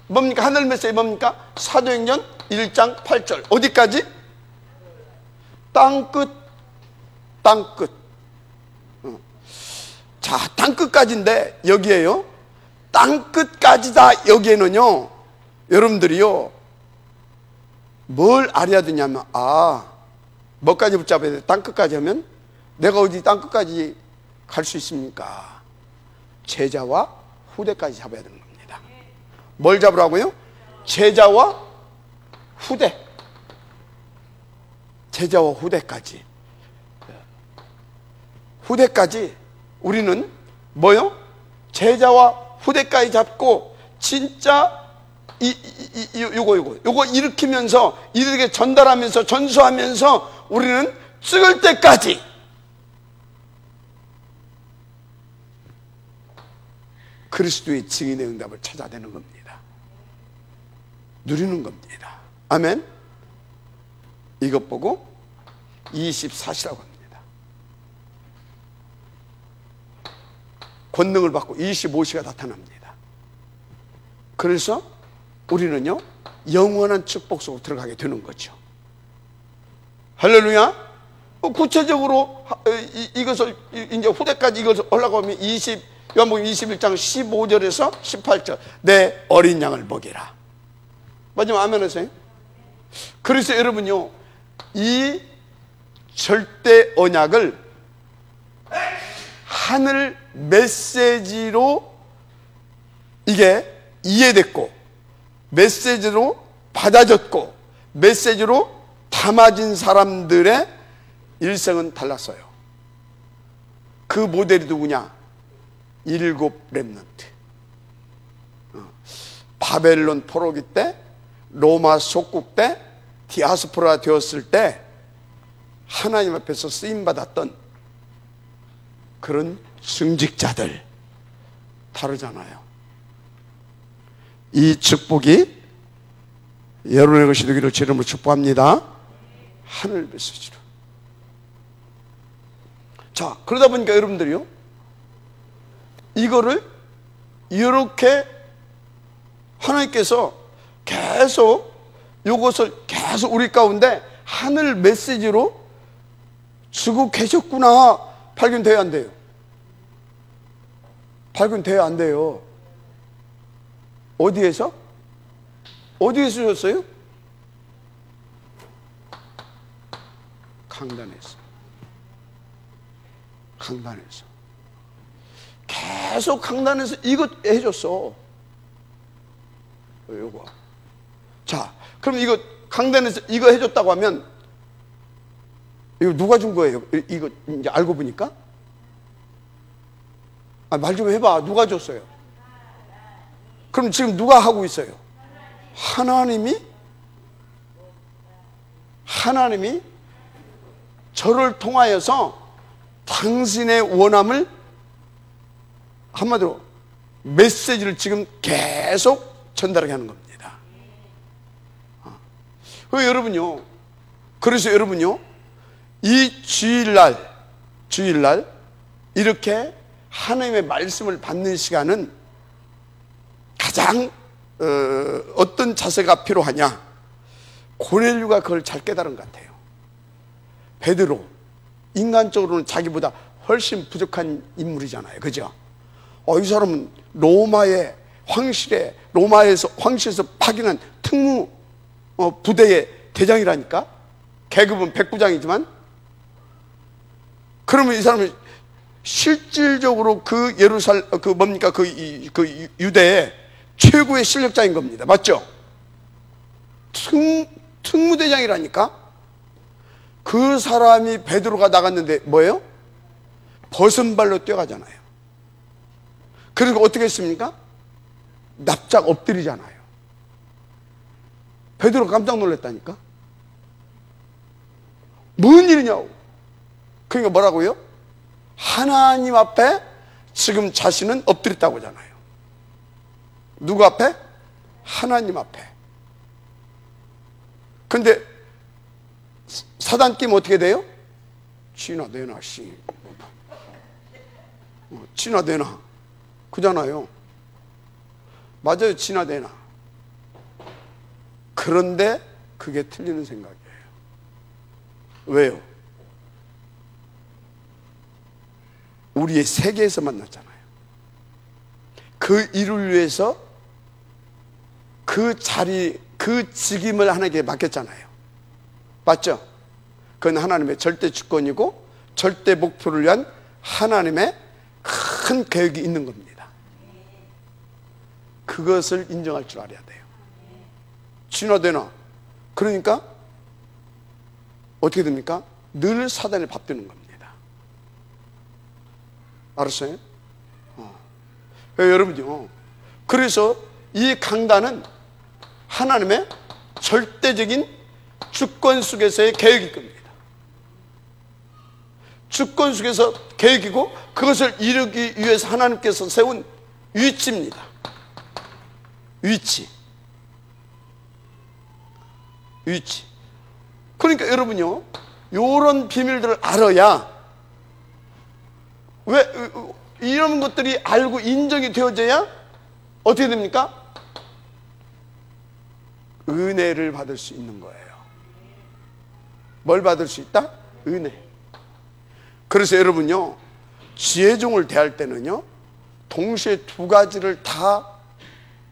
S1: 뭡니까? 하늘 메시지 뭡니까? 사도행전 1장 8절 어디까지? 땅끝. 자, 땅끝까지인데 여기에요, 땅끝까지다. 여기에는요, 여러분들이요, 뭘 알아야 되냐면, 뭐까지 붙잡아야 돼? 땅끝까지 하면 내가 어디 땅끝까지 갈 수 있습니까? 제자와 후대까지 잡아야 되는 겁니다. 뭘 잡으라고요? 제자와 후대. 제자와 후대까지. 후대까지 우리는 뭐요? 제자와 후대까지 잡고 진짜 요거 일으키면서 이들에게 전달하면서 전수하면서 우리는 찍을 때까지 그리스도의 증인의 응답을 찾아내는 겁니다. 누리는 겁니다. 아멘. 이것 보고 24시라고 합니다. 권능을 받고 25시가 나타납니다. 그래서 우리는요, 영원한 축복 속으로 들어가게 되는 거죠. 할렐루야. 구체적으로 이것을 이제 후대까지 이것을 올라가면 요한복음 21장 15절에서 18절 내 어린 양을 먹이라. 마지막 아멘 하세요. 그래서 여러분요, 이 절대 언약을 하늘 메시지로 이게 이해됐고, 메시지로 받아졌고, 메시지로 담아진 사람들의 일생은 달랐어요. 그 모델이 누구냐? 7 렘넌트. 바벨론 포로기 때, 로마 속국 때, 디아스포라 되었을 때 하나님 앞에서 쓰임받았던 그런 승직자들. 다르잖아요. 이 축복이 여러분의 것이 되기를 주 이름으로 축복합니다. 하늘 메시지로. 자, 그러다 보니까 여러분들이요, 이거를 이렇게 하나님께서 계속 이것을 계속 우리 가운데 하늘 메시지로 주고 계셨구나 발견돼야 안 돼요. 발견돼야 안 돼요. 어디에서? 어디에서 주셨어요? 강단에서. 강단에서. 계속 강단에서 이거 해줬어. 요거. 자, 그럼 이거 강단에서 이거 해줬다고 하면 이거 누가 준 거예요? 이거 이제 알고 보니까? 말 좀 해봐. 누가 줬어요? 그럼 지금 누가 하고 있어요? 하나님이 저를 통하여서 당신의 원함을, 한마디로 메시지를 지금 계속 전달하게 하는 겁니다. 여러분요, 그래서 여러분요, 이 주일날 이렇게 하나님의 말씀을 받는 시간은 가장 어떤 자세가 필요하냐? 고넬료가 그걸 잘 깨달은 것 같아요. 베드로, 인간적으로는 자기보다 훨씬 부족한 인물이잖아요. 그죠? 이 사람은 로마의 로마에서 황실에서 파견한 특무 부대의 대장이라니까? 계급은 백부장이지만, 그러면 이 사람은 실질적으로 그 유대의 최고의 실력자인 겁니다. 맞죠? 특무대장이라니까? 그 사람이 베드로가 나갔는데 뭐예요? 벗은발로 뛰어가잖아요. 그리고 어떻게 했습니까? 납작 엎드리잖아요. 베드로 깜짝 놀랐다니까? 무슨 일이냐고. 그러니까 뭐라고요? 하나님 앞에 지금 자신은 엎드렸다고 하잖아요. 누구 앞에? 하나님 앞에. 근데 사단 끼면 어떻게 돼요? 치나 내나 씨. 치나 내나 그잖아요. 맞아요. 치나 내나. 그런데 그게 틀리는 생각이에요. 왜요? 우리의 세계에서 만났잖아요. 그 일을 위해서 그 자리, 그 직임을 하나님께 맡겼잖아요. 맞죠? 그건 하나님의 절대 주권이고 절대 목표를 위한 하나님의 큰 계획이 있는 겁니다. 그것을 인정할 줄 알아야 돼요. 진화되나? 그러니까 어떻게 됩니까? 늘 사단에 밥되는 겁니다. 알았어요? 여러분요, 그래서 이 강단은 하나님의 절대적인 주권 속에서의 계획일 겁니다. 주권 속에서 계획이고 그것을 이루기 위해서 하나님께서 세운 위치입니다. 위치. 그러니까 여러분요, 이런 비밀들을 알아야, 왜 이런 것들이 알고 인정이 되어져야 어떻게 됩니까? 은혜를 받을 수 있는 거예요. 뭘 받을 수 있다? 은혜. 그래서 여러분요, 지혜종을 대할 때는요, 동시에 두 가지를 다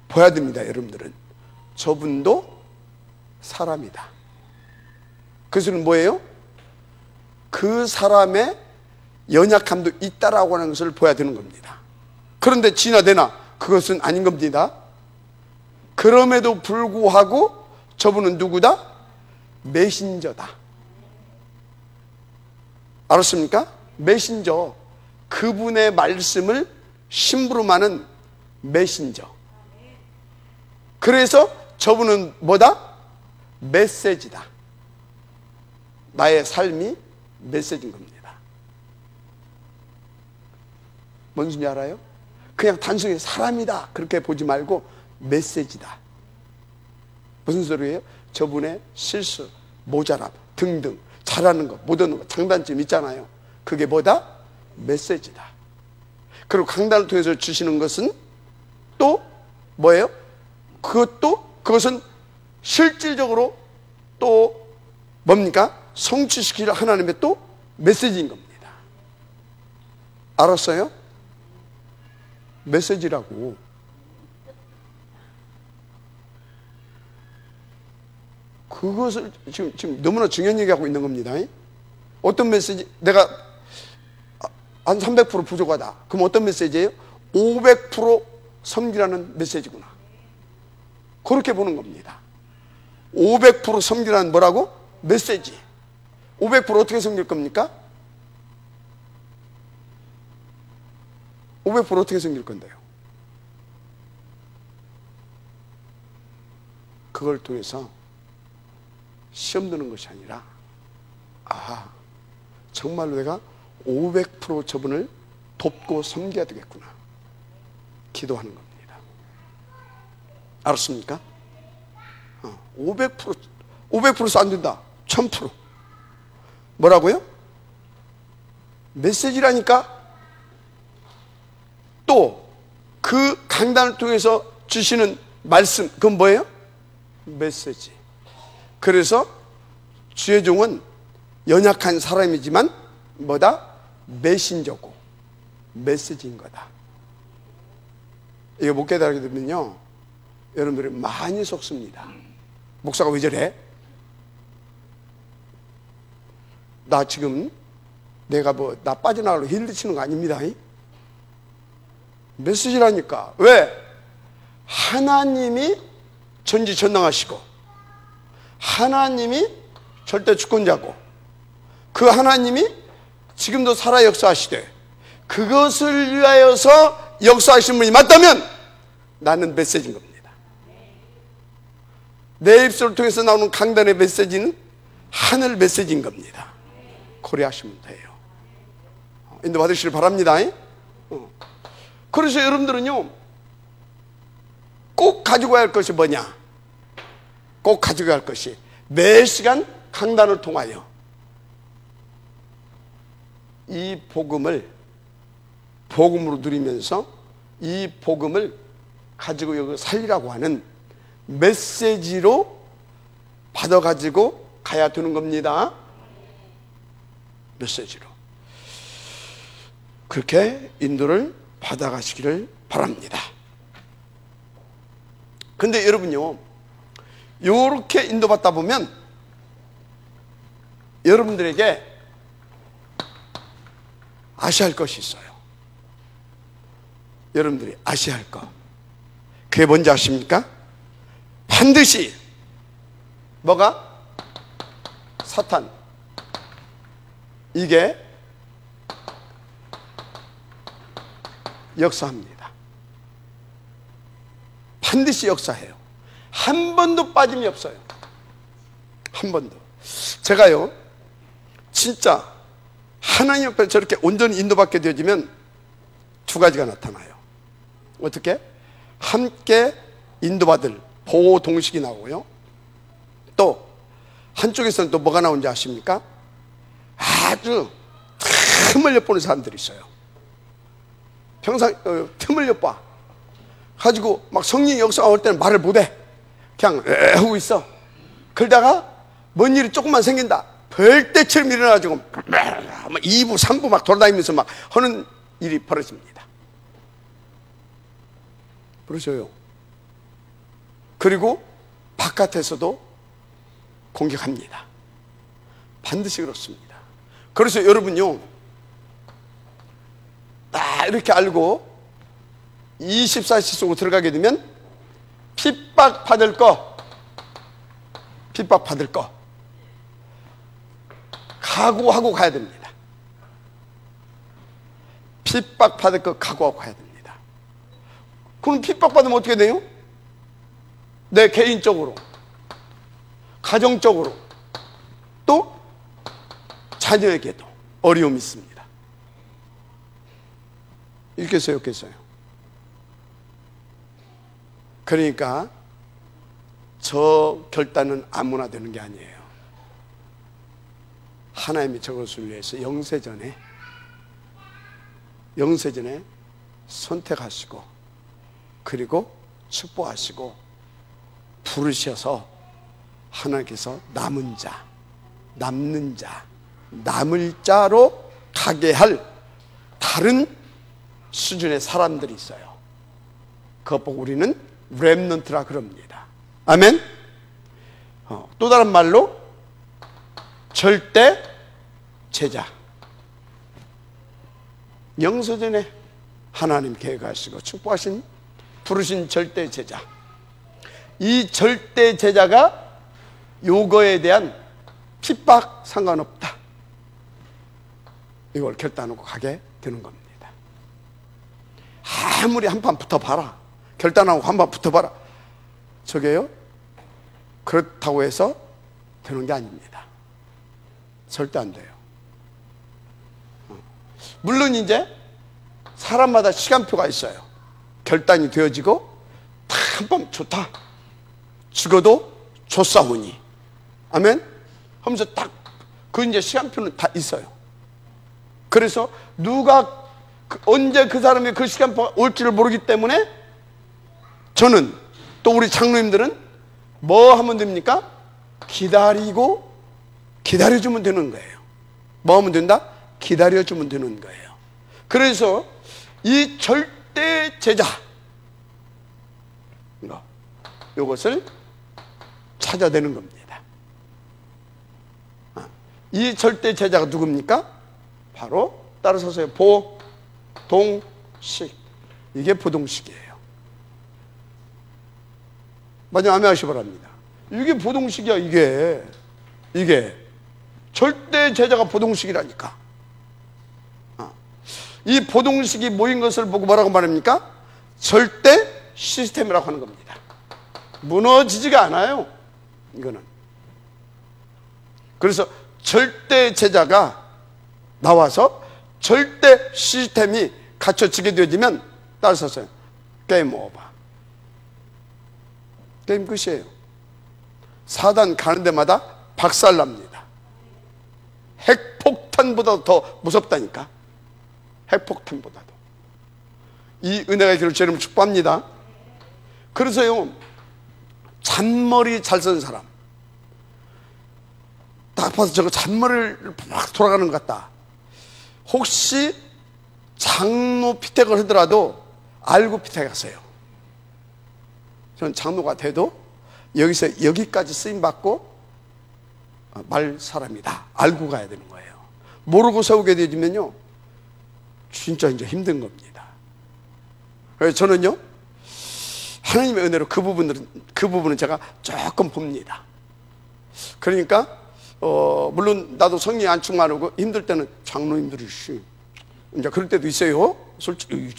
S1: 봐야 됩니다. 여러분들은 저분도 사람이다. 그것은 뭐예요? 그 사람의 연약함도 있다라고 하는 것을 보여야 되는 겁니다. 그런데 진화되나? 그것은 아닌 겁니다. 그럼에도 불구하고 저분은 누구다? 메신저다. 알았습니까? 메신저. 그분의 말씀을 심부름하는 메신저. 그래서 저분은 뭐다? 메시지다. 나의 삶이 메시지인 겁니다. 뭔 소리인지 알아요? 그냥 단순히 사람이다 그렇게 보지 말고 메시지다. 무슨 소리예요? 저분의 실수, 모자람 등등 잘하는 것, 못하는 것, 장단점 있잖아요. 그게 뭐다? 메시지다. 그리고 강단을 통해서 주시는 것은 또 뭐예요? 그것은 실질적으로 또 뭡니까? 성취시킬 하나님의 또 메시지인 겁니다. 알았어요? 메시지라고. 그것을 지금 너무나 중요한 얘기하고 있는 겁니다. 어떤 메시지? 내가 한 300% 부족하다. 그럼 어떤 메시지예요? 500% 섬기라는 메시지구나. 그렇게 보는 겁니다. 500% 섬기라는 뭐라고? 메시지. 500% 어떻게 섬길 겁니까? 500% 어떻게 섬길 건데요? 그걸 통해서 시험 드는 것이 아니라 정말로 내가 500% 저분을 돕고 섬겨야 되겠구나. 기도하는 겁니다. 알았습니까? 500%서 안 된다. 1000%. 뭐라고요? 메시지라니까. 또 그 강단을 통해서 주시는 말씀, 그건 뭐예요? 메시지. 그래서 주의 종은 연약한 사람이지만 뭐다? 메신저고 메시지인 거다. 이거 못 깨달게 되면요, 여러분들이 많이 속습니다. 목사가 왜 저래? 나 지금 내가 나 빠져나가려고 힐리 치는 거 아닙니다. 메시지라니까. 왜? 하나님이 전지전능하시고 하나님이 절대 주권자고 그 하나님이 지금도 살아 역사하시되 그것을 위하여서 역사하신 분이 맞다면 나는 메시지인 겁니다. 내 입술을 통해서 나오는 강단의 메시지는 하늘 메시지인 겁니다. 고려하시면 돼요. 인도 받으시길 바랍니다. 그래서 여러분들은요, 꼭 가지고 가야 할 것이 뭐냐? 꼭 가지고 가야 할 것이 매 시간 강단을 통하여 이 복음으로 누리면서 이 복음을 가지고 여기 살리라고 하는 메시지로 받아가지고 가야 되는 겁니다. 메시지로. 그렇게 인도를 받아가시기를 바랍니다. 근데 여러분요, 요렇게 인도받다 보면 여러분들에게 아셔야 할 것이 있어요. 여러분들이 아셔야 할 것. 그게 뭔지 아십니까? 반드시 뭐가? 사탄. 이게 역사합니다. 반드시 역사해요. 한 번도 빠짐이 없어요. 한 번도. 제가요, 진짜 하나님 앞에 저렇게 온전히 인도받게 되어지면 두 가지가 나타나요. 어떻게? 함께 인도받을 보호 동식이 나오고요. 또 한쪽에서는 또 뭐가 나오는지 아십니까? 아주 틈을 엿보는 사람들이 있어요. 평상 틈을 엿봐 가지고 막 성령의 역사가 올 때는 말을 못해. 그냥 하고 있어. 그러다가 뭔 일이 조금만 생긴다. 벌떼처럼 일어나가지고 2부 3부 막 돌아다니면서 막 하는 일이 벌어집니다. 그러셔요. 그리고 바깥에서도 공격합니다. 반드시 그렇습니다. 그래서 여러분요, 이렇게 알고 24시 속으로 들어가게 되면 핍박받을 거 각오하고 가야 됩니다. 핍박받을 거 각오하고 가야 됩니다. 그럼 핍박받으면 어떻게 돼요? 내 개인적으로, 가정적으로, 또 자녀에게도 어려움이 있습니다. 있겠어요, 없겠어요? 그러니까 저 결단은 아무나 되는 게 아니에요. 하나님이 저것을 위해서 영세전에 선택하시고 그리고 축복하시고 부르셔서 하나님께서 남은 자, 남는 자, 남을 자로 가게 할 다른 수준의 사람들이 있어요. 그것 보고 우리는 렘넌트라 그럽니다. 아멘? 또 다른 말로 절대 제자. 영서전에 하나님 계획하시고 축복하신 부르신 절대 제자. 이 절대 제자가 요거에 대한 핍박 상관없다. 이걸 결단하고 가게 되는 겁니다. 아무리 한판 붙어봐라. 결단하고 한판 붙어봐라. 저게요, 그렇다고 해서 되는 게 아닙니다. 절대 안 돼요. 물론 이제 사람마다 시간표가 있어요. 결단이 되어지고 딱 한번 좋다, 죽어도 좋사오니, 아멘 하면서 딱 그 이제 시간표는 다 있어요. 그래서 누가 언제 그 사람의 그 시간표가 올지를 모르기 때문에 저는, 또 우리 장로님들은 뭐 하면 됩니까? 기다려주면 되는 거예요. 뭐 하면 된다? 기다려주면 되는 거예요. 그래서 이 절대 제자, 이것을 찾아내는 겁니다. 이 절대 제자가 누굽니까? 바로 따라서세요. 보동식. 이게 보동식이에요. 마지막 아멘 하시 바랍니다. 이게 보동식이야. 이게 절대 제자가 보동식이라니까. 이 보동식이 모인 것을 보고 뭐라고 말합니까? 절대 시스템이라고 하는 겁니다. 무너지지가 않아요, 이거는. 그래서 절대 제자가 나와서 절대 시스템이 갖춰지게 되어지면 따라서요, 게임 오버. 게임 끝이에요. 사단 가는 데마다 박살납니다. 핵폭탄보다 더 무섭다니까. 핵폭탄보다도. 이 은혜가 있기를 주님을 축복합니다. 그래서요, 잔머리 잘 쓰는 사람, 딱 봐서 저거 잔머리를 막 돌아가는 것 같다. 혹시 장로 피택을 하더라도 알고 피택하세요. 저는 장로가 돼도 여기서 여기까지 쓰임받고 말 사람이다, 알고 가야 되는 거예요. 모르고 세우게 되면요, 진짜 이제 힘든 겁니다. 그래서 저는요, 하나님의 은혜로 그 부분은 제가 조금 봅니다. 그러니까 물론 나도 성령이 안 충만하고 힘들 때는 장로님들이 이제 그럴 때도 있어요. 솔직히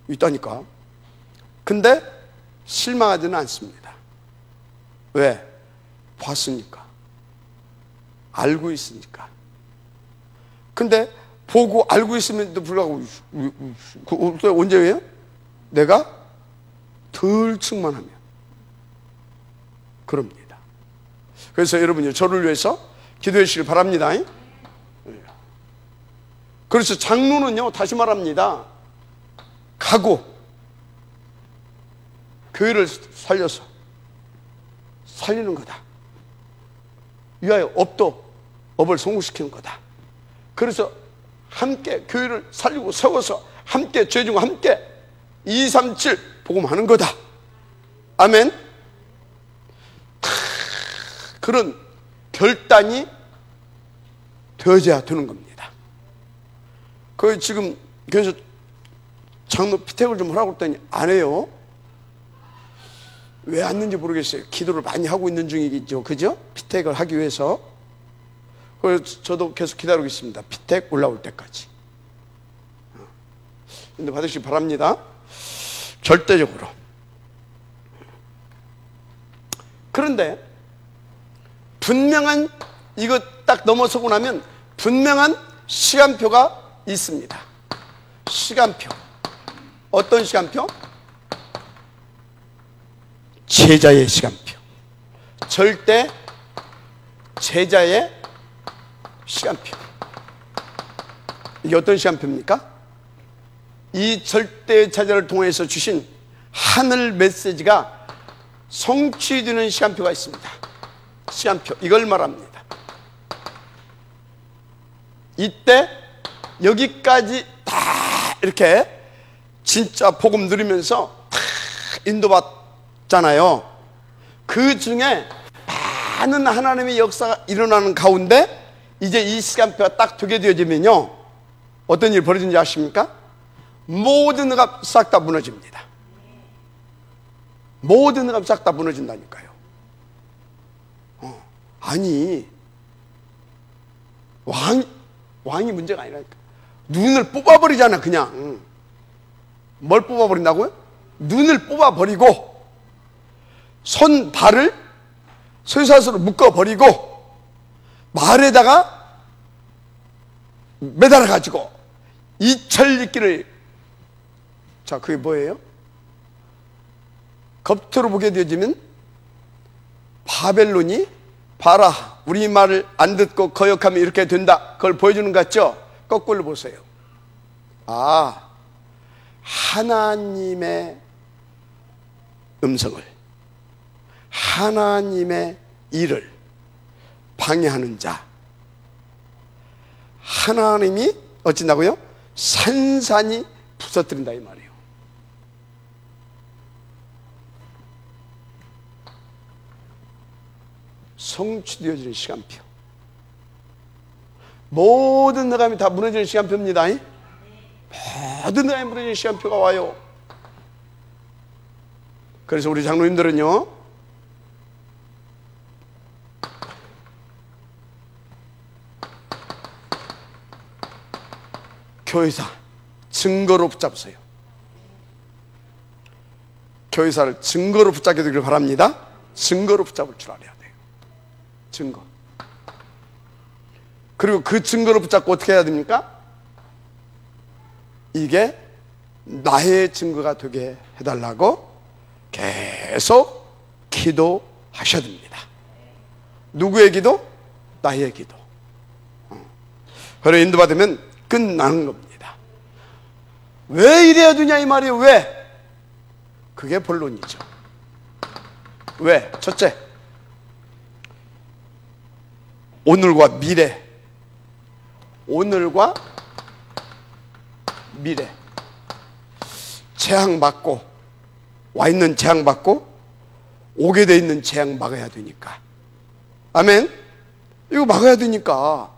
S1: 있다니까. 근데 실망하지는 않습니다. 왜? 봤으니까, 알고 있으니까. 근데 보고 알고 있음에도 불구하고 언제예요? 내가 덜 충만하면 그럽니다. 그래서 여러분이 저를 위해서 기도해 주시길 바랍니다. 그래서 장로는요, 다시 말합니다, 가고 교회를 살려서 살리는 거다. 위하여 업을 성공시키는 거다. 그래서 함께 교회를 살리고 세워서 함께 죄 중과 함께 237 복음하는 거다. 아멘. 그런 결단이 되어져야 되는 겁니다. 그 지금 그래서 장로 피택을 좀 하라고 했더니 안 해요. 왜 안 했는지 모르겠어요. 기도를 많이 하고 있는 중이죠. 그죠? 피택을 하기 위해서. 그래서 저도 계속 기다리고 있습니다. 피택 올라올 때까지. 인도 받으시기 바랍니다. 절대적으로. 그런데 분명한, 이거 딱 넘어서고 나면 분명한 시간표가 있습니다. 시간표. 어떤 시간표? 제자의 시간표. 절대 제자의 시간표. 이게 어떤 시간표입니까? 이 절대 제자를 통해서 주신 하늘 메시지가 성취되는 시간표가 있습니다. 시간표. 이걸 말합니다. 이때 여기까지 다 이렇게 진짜 복음 누리면서 다 인도받잖아요. 그 중에 많은 하나님의 역사가 일어나는 가운데 이제 이 시간표가 딱 두게 되어지면요, 어떤 일이 벌어진지 아십니까? 모든 의가 싹 다 무너집니다. 모든 의가 싹 다 무너진다니까요. 아니, 왕이 문제가 아니라니까. 눈을 뽑아버리잖아, 그냥. 뭘 뽑아버린다고요? 눈을 뽑아버리고, 손, 발을 쇠사슬로 묶어버리고, 말에다가 매달아가지고, 이철리길을, 자, 그게 뭐예요? 겉으로 보게 되어지면, 바벨론이, 봐라, 우리 말을 안 듣고 거역하면 이렇게 된다. 그걸 보여주는 것 같죠? 거꾸로 보세요. 아, 하나님의 음성을, 하나님의 일을 방해하는 자, 하나님이 어찌나고요? 산산이 부서뜨린다 이 말이에요. 성취되어지는 시간표. 모든 내감이 다 무너지는 시간표입니다. 모든 내감이 무너지는 시간표가 와요. 그래서 우리 장로님들은요, 교회사 증거로 붙잡으세요. 교회사를 증거로 붙잡게 되길 바랍니다. 증거로 붙잡을 줄 알아야 돼요. 증거. 그리고 그 증거를 붙잡고 어떻게 해야 됩니까? 이게 나의 증거가 되게 해달라고 계속 기도하셔야 됩니다. 누구의 기도? 나의 기도. 그래 인도받으면 끝나는 겁니다. 왜 이래야 되냐 이 말이에요. 왜? 그게 본론이죠. 왜? 첫째, 오늘과 미래. 오늘과 미래. 재앙 받고, 와 있는 재앙 받고, 오게 돼 있는 재앙 막아야 되니까. 아멘? 이거 막아야 되니까.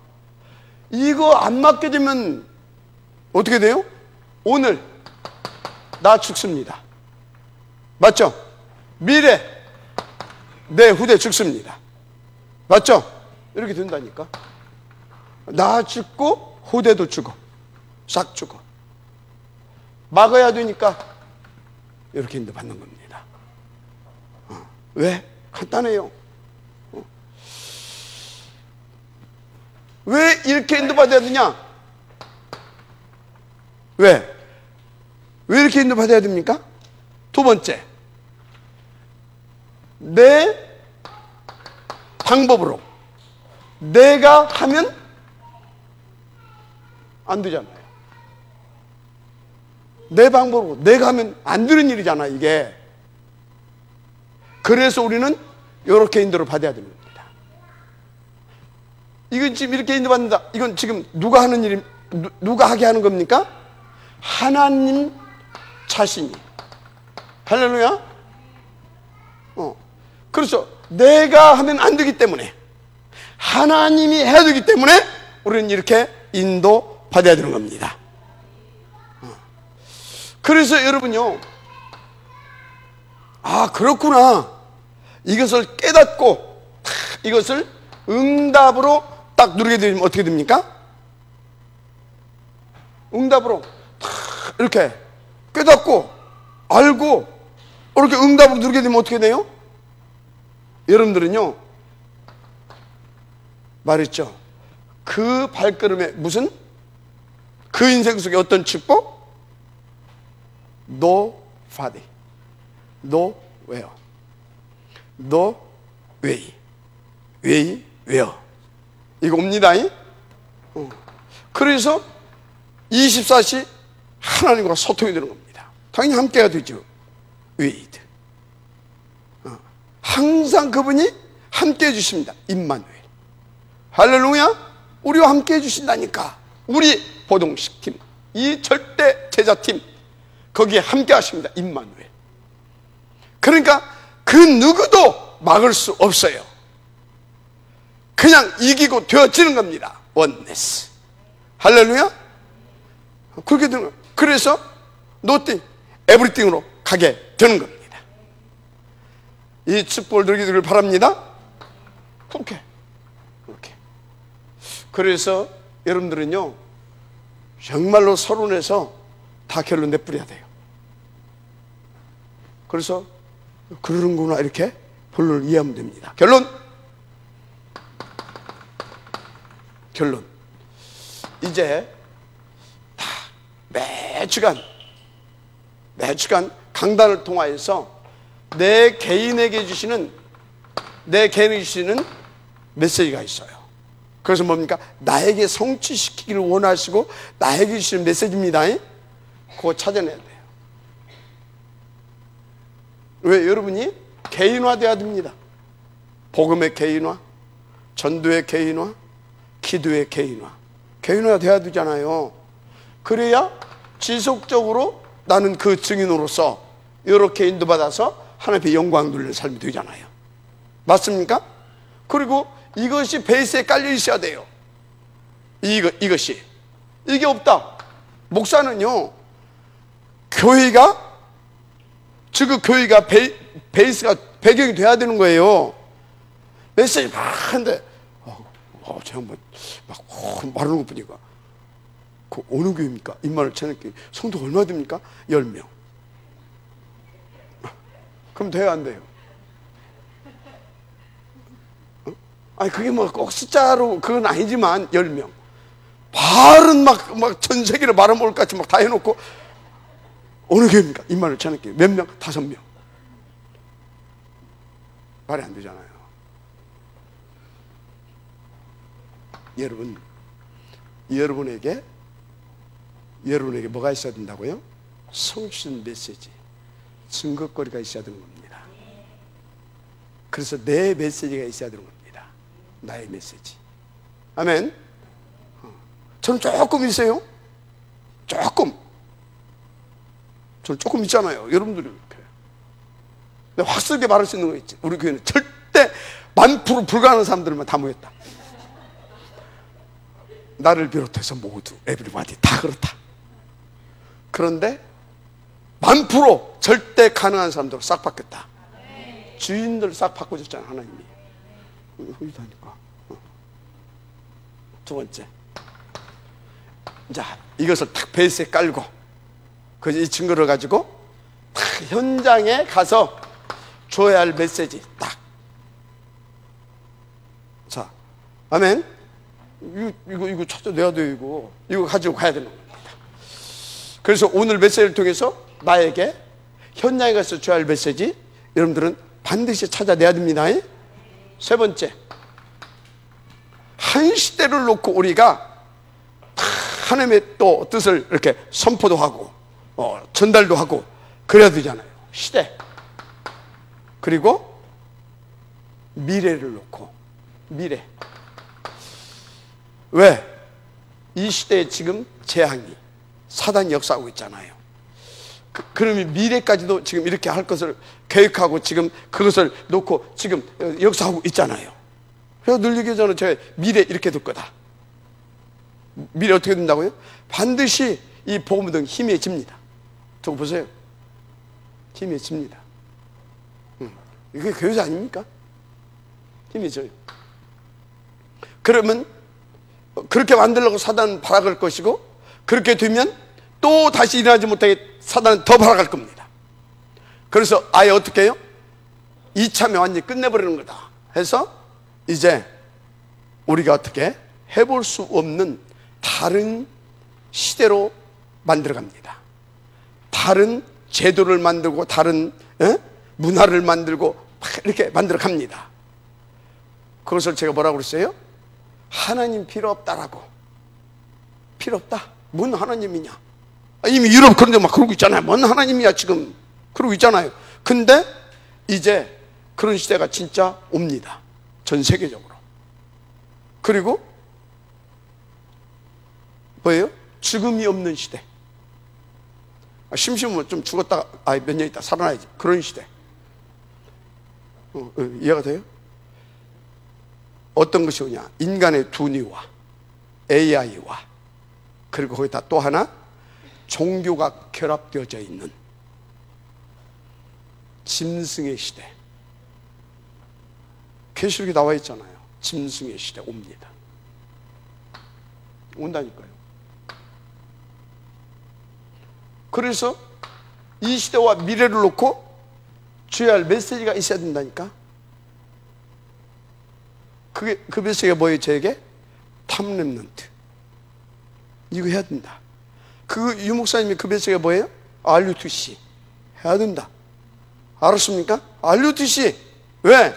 S1: 이거 안 막게 되면 어떻게 돼요? 오늘 나 죽습니다. 맞죠? 미래 내 후대 죽습니다. 맞죠? 이렇게 된다니까. 나 죽고 후대도 죽어. 싹 죽어. 막아야 되니까 이렇게 인도받는 겁니다. 왜? 간단해요. 왜 이렇게 인도받아야 되냐? 왜? 왜 이렇게 인도받아야 됩니까? 두 번째, 내 방법으로 내가 하면 안 되잖아요. 내 방법으로 내가 하면 안 되는 일이잖아 이게. 그래서 우리는 이렇게 인도를 받아야 됩니다. 이건 지금 이렇게 인도받는다. 이건 지금 누가 하는 일이, 누가 하게 하는 겁니까? 하나님 자신이. 할렐루야. 그렇죠. 내가 하면 안 되기 때문에, 하나님이 해야 되기 때문에 우리는 이렇게 인도받아야 되는 겁니다. 그래서 여러분요, 아, 그렇구나. 이것을 깨닫고 이것을 응답으로 딱 누르게 되면 어떻게 됩니까? 응답으로 이렇게 깨닫고 알고 이렇게 응답으로 누르게 되면 어떻게 돼요? 여러분들은요, 말했죠. 그 발걸음에 무슨? 그 인생 속에 어떤 축복? No body, no where, no way, way, where. 이거 옵니다. 그래서 24시 하나님과 소통이 되는 겁니다. 당연히 함께가 되죠. 웨이드. 항상 그분이 함께 해주십니다. 임마누엘. 할렐루야. 우리와 함께 해주신다니까. 우리 보동식팀, 이 절대 제자팀, 거기에 함께 하십니다. 임마누엘. 그러니까 그 누구도 막을 수 없어요. 그냥 이기고 되어지는 겁니다. 원네스. 할렐루야. 그렇게 되는 거예요. 그래서 노띵, 에브리띵으로 가게 되는 겁니다. 이 축복을 누리게 되길 바랍니다. 그렇게. 그래서 여러분들은요, 정말로 서론에서 다 결론 내뿌려야 돼요. 그래서 그러는구나 이렇게 본론을 이해하면 됩니다. 결론. 이제 다 매주간 강단을 통하여서 내 개인에게 주시는 메시지가 있어요. 그래서 뭡니까? 나에게 성취시키기를 원하시고 나에게 주시는 메시지입니다. 그거 찾아내야 돼요. 왜? 여러분이 개인화돼야 됩니다. 복음의 개인화, 전도의 개인화, 기도의 개인화 돼야 되잖아요. 그래야 지속적으로 나는 그 증인으로서 이렇게 인도받아서 하나님 앞에 영광 돌리는 삶이 되잖아요. 맞습니까? 그리고 이것이 베이스에 깔려 있어야 돼요. 이것이. 이게 없다. 목사는요, 교회가 베이스가 배경이 돼야 되는 거예요. 메시지 막 하는데, 제가 막 말하는 것 보니까, 그 어느 교회입니까? 입만을 쳐낼게. 성도 얼마 됩니까? 10명. 그럼 돼요, 안 돼요? 아니, 그게 뭐 꼭 숫자로 그건 아니지만 10명. 말은 막 전 세계를 말아먹을 것 같이 막 다 해놓고, 어느 교회입니까? 입만을 쳐낼게. 몇 명? 5명. 말이 안 되잖아요. 여러분에게 뭐가 있어야 된다고요? 성취된 메시지, 증거거리가 있어야 되는 겁니다. 그래서 내 메시지가 있어야 되는 겁니다. 나의 메시지. 아멘. 저는 조금 있어요. 저는 조금 있잖아요. 여러분들이 이렇게. 근데 확실하게 말할 수 있는 거 있지. 우리 교회는 절대 1000% 불가능한 사람들만 다 모였다. 나를 비롯해서 모두, 에브리바디 다 그렇다. 그런데 1000% 절대 가능한 사람들로 싹 바뀌었다. 주인들 싹 바꿔줬잖아, 하나님이. 여기다니까. 두 번째. 자, 이것을 딱 베이스에 깔고, 이 증거를 가지고 딱 현장에 가서 줘야 할 메시지 딱. 자, 아멘. 이거 찾아내야 돼요. 이거 가지고 가야 되는 겁니다. 그래서 오늘 메시지를 통해서 나에게 현장에 가서 줘야 할 메시지, 여러분들은 반드시 찾아내야 됩니다. 세 번째, 한 시대를 놓고 우리가 하나님의 또 뜻을 이렇게 선포도 하고 전달도 하고 그래야 되잖아요. 시대. 그리고 미래를 놓고, 미래. 왜? 이 시대에 지금 재앙이, 사단이 역사하고 있잖아요. 그러면 미래까지도 지금 이렇게 할 것을 계획하고 지금 그것을 놓고 지금 역사하고 있잖아요. 그래서 늘 얘기하잖아요. 제가 미래 이렇게 될 거다. 미래 어떻게 된다고요? 반드시 이 복음 등 힘해집니다. 저거 보세요. 힘이 집니다. 이게 교회사 아닙니까? 힘이 져요. 그러면 그렇게 만들려고 사단은 발악할 것이고, 그렇게 되면 또 다시 일어나지 못하게 사단은 더 발악할 겁니다. 그래서 아예 어떻게 해요? 이참에 완전히 끝내버리는 거다 해서 이제 우리가 어떻게 해볼 수 없는 다른 시대로 만들어갑니다. 다른 제도를 만들고 다른 문화를 만들고 이렇게 만들어갑니다. 그것을 제가 뭐라고 그랬어요? 하나님 필요 없다라고. 필요 없다. 뭔 하나님이냐? 이미 유럽 그런 데 막 그러고 있잖아요. 뭔 하나님이야 지금 그러고 있잖아요. 근데 이제 그런 시대가 진짜 옵니다. 전 세계적으로. 그리고 뭐예요? 죽음이 없는 시대. 심심하면 좀 죽었다가 몇 년 있다 살아나야지. 그런 시대. 이해가 돼요? 어떤 것이 오냐? 인간의 두뇌와 AI와 그리고 거기다 또 하나 종교가 결합되어져 있는 짐승의 시대. 계시록에 나와 있잖아요. 짐승의 시대 옵니다. 온다니까요. 그래서 이 시대와 미래를 놓고 줘야 할 메시지가 있어야 된다니까. 그 메시지가 뭐예요? 저에게 탑렘넌트. 이거 해야 된다. 그 유목사님이 그 메시지가 뭐예요? RUTC 해야 된다. 알았습니까? RUTC. 왜?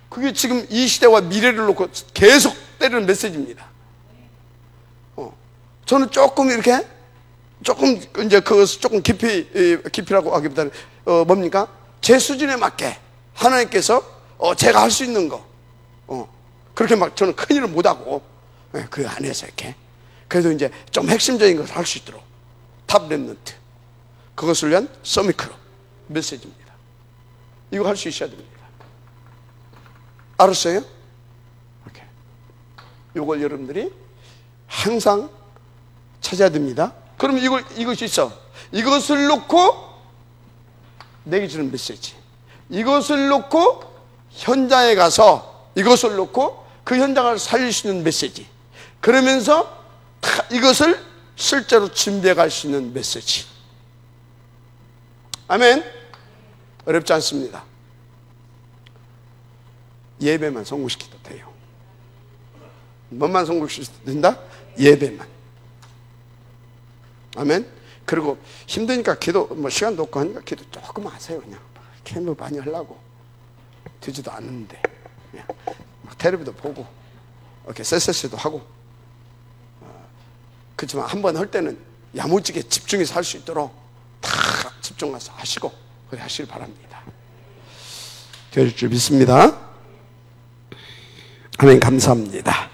S1: 그게 지금 이 시대와 미래를 놓고 계속 때리는 메시지입니다. 저는 조금 이렇게 조금 이제 그것을 조금 깊이라고 하기보다는 뭡니까? 제 수준에 맞게 하나님께서 제가 할 수 있는 거 그렇게 막 저는 큰 일을 못하고 그 안에서 이렇게 그래도 이제 좀 핵심적인 것을 할 수 있도록 탑 렘넌트 그것을 위한 서미크로 메시지입니다. 이거 할 수 있어야 됩니다. 알았어요? 이렇게 이걸 여러분들이 항상 찾아야 됩니다. 그럼 이것이 있어. 이것을 놓고 내게 주는 메시지. 이것을 놓고 현장에 가서 이것을 놓고 그 현장을 살릴 수 있는 메시지. 그러면서 이것을 실제로 준비해 갈 수 있는 메시지. 아멘. 어렵지 않습니다. 예배만 성공시켜도 돼요. 뭐만 성공시켜도 된다? 예배만. 아멘. 그리고 힘드니까 기도 시간도 없고 하니까 기도 조금 하세요. 그냥 기도 많이 하려고 되지도 않는데 그냥 막 텔레비도 보고 이렇게 쎄쎄쎄도 하고 그렇지만 한번 할 때는 야무지게 집중해서 할 수 있도록 다 집중해서 하시고 그래 하시길 바랍니다. 될 줄 믿습니다. 아멘. 감사합니다.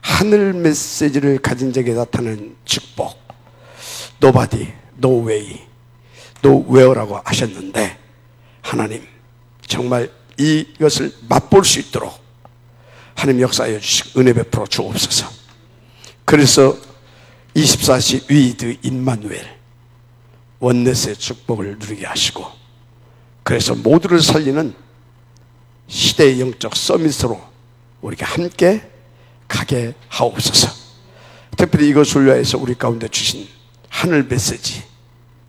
S1: 하늘 메시지를 가진 자에게 나타나는 축복. Nobody, no way, no where라고 하셨는데 하나님 정말 이것을 맛볼 수 있도록 하나님 역사하여 주시고 은혜 베풀어 주옵소서. 그래서 24시 위드 임마누엘 원넷의 축복을 누리게 하시고 그래서 모두를 살리는 시대의 영적 서밋으로 우리가 함께 가게 하옵소서. 특별히 이것을 위하여서 우리 가운데 주신 하늘 메시지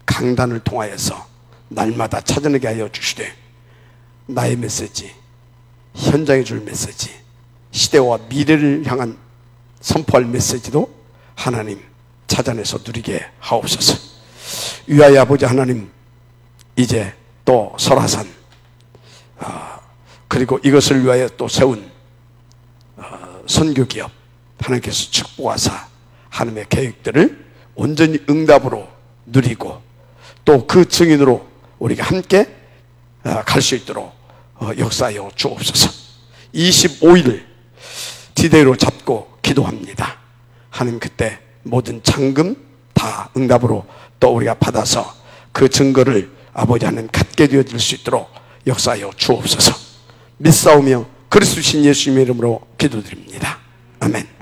S1: 강단을 통하여서 날마다 찾아내게 하여 주시되 나의 메시지, 현장에 줄 메시지, 시대와 미래를 향한 선포할 메시지도 하나님 찾아내서 누리게 하옵소서. 위하여 아버지 하나님 이제 또 설화산 그리고 이것을 위하여 또 세운 선교기업 하나님께서 축복하사 하나님의 계획들을 온전히 응답으로 누리고 또 그 증인으로 우리가 함께 갈 수 있도록 역사하여 주옵소서. 25일 디데이로 잡고 기도합니다. 하나님 그때 모든 장금 다 응답으로 또 우리가 받아서 그 증거를 아버지 하나님 갖게 되어질 수 있도록 역사하여 주옵소서. 믿사오며 그리스도 신 예수님의 이름으로 기도드립니다. 아멘.